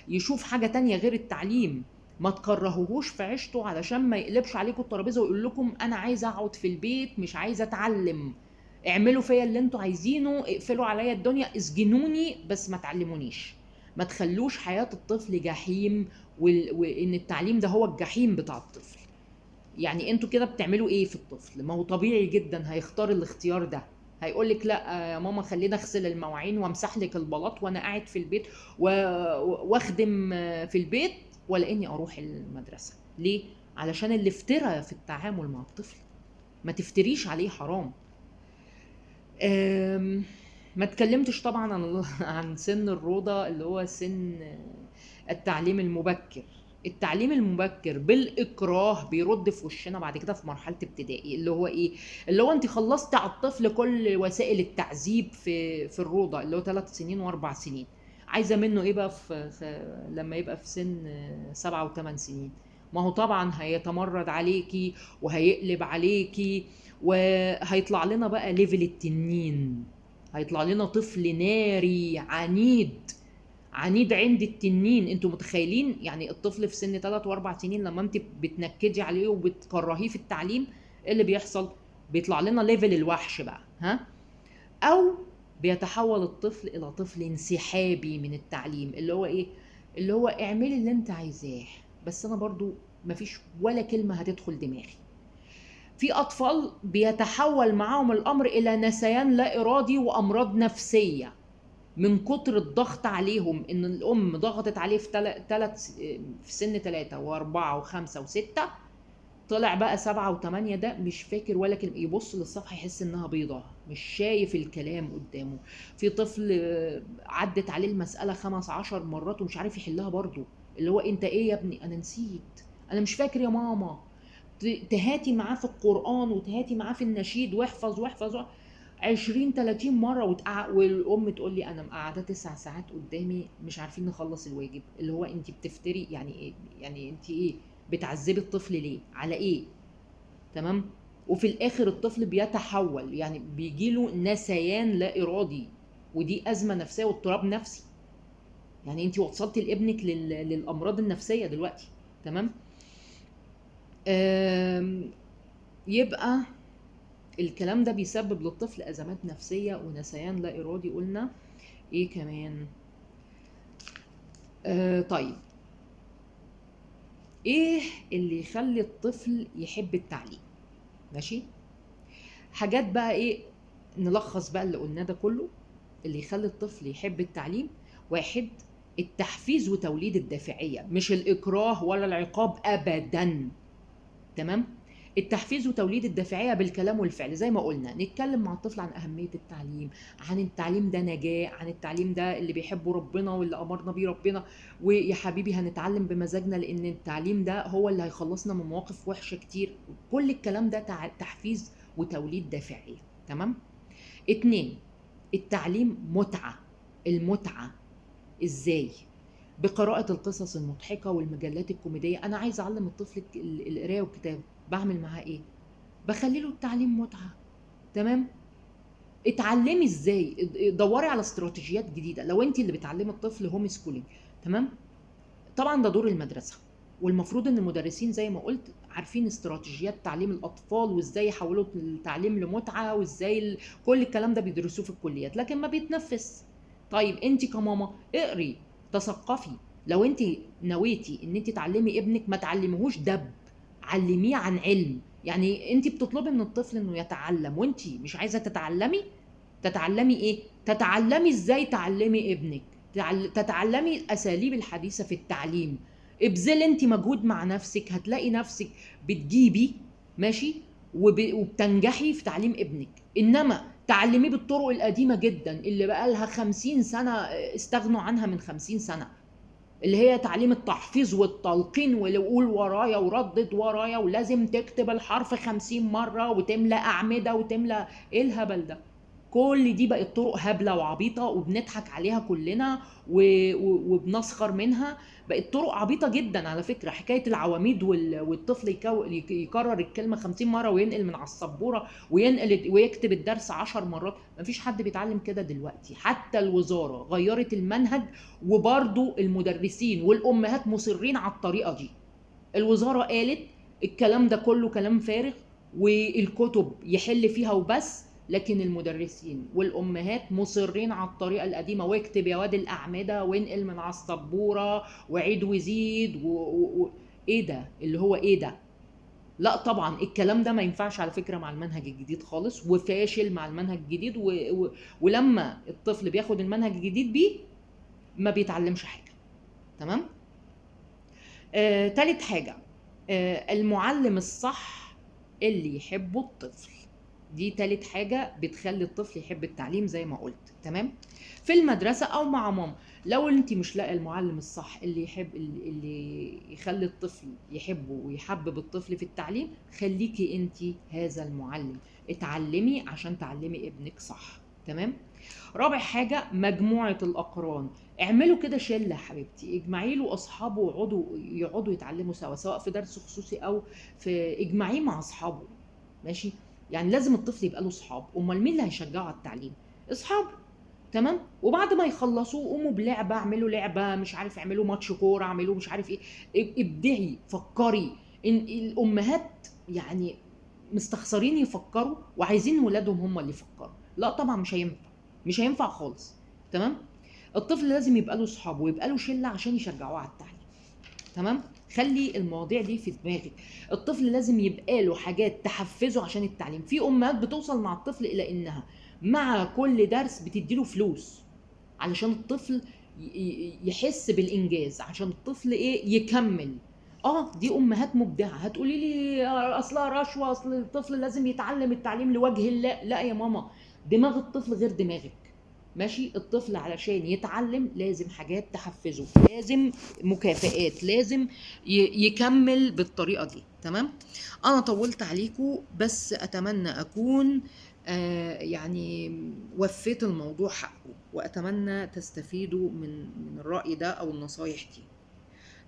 يشوف حاجة تانية غير التعليم. ما تكرهوهوش في عيشته علشان ما يقلبش عليكم الترابيزة ويقول لكم انا عايز اقعد في البيت مش عايز اتعلم. اعملوا فيا اللي انتوا عايزينه، اقفلوا عليا الدنيا، اسجنوني بس ما تعلمونيش. ما تخلوش حياة الطفل جحيم، وان التعليم ده هو الجحيم بتاع الطفل. يعني انتوا كده بتعملوا ايه في الطفل؟ ما هو طبيعي جدا هيختار الاختيار ده. هيقول لك لا يا ماما خلينا اغسل المواعين وامسح لك البلاط وانا قاعد في البيت واخدم في البيت، ولا اني اروح المدرسه. ليه؟ علشان اللي افترى في التعامل مع الطفل. ما تفتريش عليه، حرام. ما اتكلمتش طبعا عن سن الروضة، اللي هو سن التعليم المبكر. التعليم المبكر بالإكراه بيرد في وشنا بعد كده في مرحلة ابتدائي. اللي هو إيه؟ اللي هو أنت خلصت على الطفل كل وسائل التعذيب في الروضة، اللي هو 3 سنين و4 سنين. عايزة منه إيه بقى لما يبقى في سن 7 و8 سنين؟ ما هو طبعا هيتمرد عليكي وهيقلب عليكي، وهيطلع لنا بقى ليفل التنين. هيطلع لنا طفل ناري عنيد. عنيد عند التنين. انتوا متخيلين يعني الطفل في سن 3 و4 سنين لما انت بتنكدي عليه وبتكرهيه في التعليم ايه اللي بيحصل؟ بيطلع لنا ليفل الوحش بقى. ها؟ او بيتحول الطفل الى طفل انسحابي من التعليم. اللي هو ايه؟ اللي هو اعملي اللي انت عايزاه بس انا برضو مفيش ولا كلمة هتدخل دماغي. في أطفال بيتحول معاهم الأمر إلى نسيان لا إرادي وأمراض نفسية من كتر الضغط عليهم. إن الأم ضغطت عليه في سن 3 و4 و5 و6، طلع بقى 7 و8 ده مش فاكر ولا كلمة. يبص للصفحة يحس إنها بيضة، مش شايف الكلام قدامه. في طفل عدت عليه المسألة 15 مرات ومش عارف يحلها برضه. اللي هو أنت إيه يا ابني؟ أنا نسيت، أنا مش فاكر يا ماما. تهاتي معاه في القرآن وتهاتي معاه في النشيد واحفظ واحفظ 20 30 مرة والأم تقول لي أنا مقعدة 9 ساعات قدامي مش عارفين نخلص الواجب. اللي هو أنت بتفتري يعني إيه؟ يعني أنت إيه؟ بتعذبي الطفل ليه؟ على إيه؟ تمام؟ وفي الآخر الطفل بيتحول، يعني بيجيله نسيان لا إرادي، ودي أزمة نفسية واضطراب نفسي. يعني أنت وصلتي لابنك للأمراض النفسية دلوقتي. تمام؟ يبقى الكلام ده بيسبب للطفل أزمات نفسية ونسيان لا إرادي. قلنا إيه كمان؟ طيب، إيه اللي يخلي الطفل يحب التعليم؟ ماشي؟ حاجات بقى إيه؟ نلخص بقى اللي قلناه ده كله. اللي يخلي الطفل يحب التعليم: 1، التحفيز وتوليد الدافعية، مش الإكراه ولا العقاب أبدا. تمام؟ التحفيز وتوليد الدافعية بالكلام والفعل، زي ما قلنا نتكلم مع الطفل عن أهمية التعليم، عن التعليم ده نجاة، عن التعليم ده اللي بيحبه ربنا واللي أمرنا بيه ربنا، ويا حبيبي هنتعلم بمزاجنا لأن التعليم ده هو اللي هيخلصنا من مواقف وحشة كتير. كل الكلام ده تحفيز وتوليد دافعية. تمام. 2، التعليم متعة. المتعة ازاي؟ بقراءة القصص المضحكة والمجلات الكوميدية. أنا عايز أعلم الطفل القراية والكتابة، بعمل معاه إيه؟ بخلي له التعليم متعة. تمام. اتعلمي ازاي، دوري على استراتيجيات جديدة. لو انت اللي بتعلمي الطفل هوم سكولينج، تمام، طبعا ده دور المدرسة، والمفروض ان المدرسين زي ما قلت عارفين استراتيجيات تعليم الاطفال وازاي يحولوا التعليم لمتعة، وازاي كل الكلام ده بيدرسوه في الكليات لكن ما بيتنفذ. طيب انت كماما اقري، تثقفي. لو انت نويتي ان انت تعلمي ابنك ما تعلميهوش دب، علميه عن علم. يعني انت بتطلبي من الطفل انه يتعلم وانت مش عايزة تتعلمي. تتعلمي ايه؟ تتعلمي ازاي تعلمي ابنك، تتعلمي الاساليب الحديثه في التعليم. ابذلي انت مجهود مع نفسك، هتلاقي نفسك بتجيبي ماشي وبتنجحي في تعليم ابنك. انما تعلميه بالطرق القديمه جدا اللي بقى لها 50 سنه استغنوا عنها من 50 سنه، اللي هي تعليم التحفيظ والتلقين، واللي قول ورايا وردد ورايا ولازم تكتب الحرف 50 مرة وتملى أعمدة وتملى. ايه الهبل ده؟ كل دي بقت طرق هبلة وعبيطة وبنضحك عليها كلنا وبنسخر منها. بقت طرق عبيطة جدا على فكرة. حكاية العواميد والطفل يكرر الكلمة 50 مرة وينقل من على السبورة ويكتب الدرس 10 مرات. مفيش حد بيتعلم كده دلوقتي، حتى الوزارة غيرت المنهج وبرضو المدرسين والأمهات مصرين على الطريقة دي. الوزارة قالت الكلام ده كله كلام فارغ والكتب يحل فيها وبس، لكن المدرسين والأمهات مصرين على الطريقة القديمة، واكتب يا واد الأعمدة وانقل من على السبورة وعيد وزيد ايه ده اللي هو ايه ده؟ لا طبعا الكلام ده ما ينفعش على فكرة مع المنهج الجديد خالص، وفاشل مع المنهج الجديد ولما الطفل بياخد المنهج الجديد بيه ما بيتعلمش حاجة. تمام. تالت حاجة، المعلم الصح اللي يحبه الطفل. دي تالت حاجة بتخلي الطفل يحب التعليم زي ما قلت. تمام. في المدرسة أو مع ماما، لو انت مش لاقي المعلم الصح اللي يحب اللي يخلي الطفل يحبه ويحبب الطفل في التعليم، خليكي انت هذا المعلم. اتعلمي عشان تعلمي ابنك صح. تمام. رابع حاجة، مجموعة الأقران. اعملوا كده شلة حبيبتي، اجمعي له أصحابه يقعدوا يتعلموا سوا، سواء في درس خصوصي أو في اجمعيه مع أصحابه. ماشي. يعني لازم الطفل يبقى له أصحاب. أمال مين اللي هيشجعه على التعليم؟ أصحابه. تمام. وبعد ما يخلصوا قوموا بلعبة، اعملوا لعبة مش عارف، اعملوا ماتش كورة، اعملوا مش عارف ايه. ابدعي، فكري. إن الأمهات يعني مستخسرين يفكروا وعايزين ولادهم هم اللي يفكروا. لا طبعا مش هينفع، مش هينفع خالص. تمام. الطفل لازم يبقى له صحاب ويبقى له شله عشان يشجعوه على التعليم. تمام. خلي المواضيع دي في دماغك. الطفل لازم يبقى له حاجات تحفزه عشان التعليم. في امهات بتوصل مع الطفل الى انها مع كل درس بتديله فلوس علشان الطفل يحس بالانجاز، عشان الطفل ايه يكمل. دي امهات مبدعه. هتقولي لي اصلها رشوه، اصل الطفل لازم يتعلم التعليم لوجه الله. لا يا ماما، دماغ الطفل غير دماغك. ماشي. الطفل علشان يتعلم لازم حاجات تحفزه، لازم مكافآت، لازم يكمل بالطريقه دي. تمام. انا طولت عليكم بس اتمنى اكون يعني وفيت الموضوع حقه، وأتمنى تستفيدوا من الرأي ده أو النصايح دي.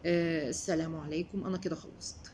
السلام عليكم. أنا كده خلصت.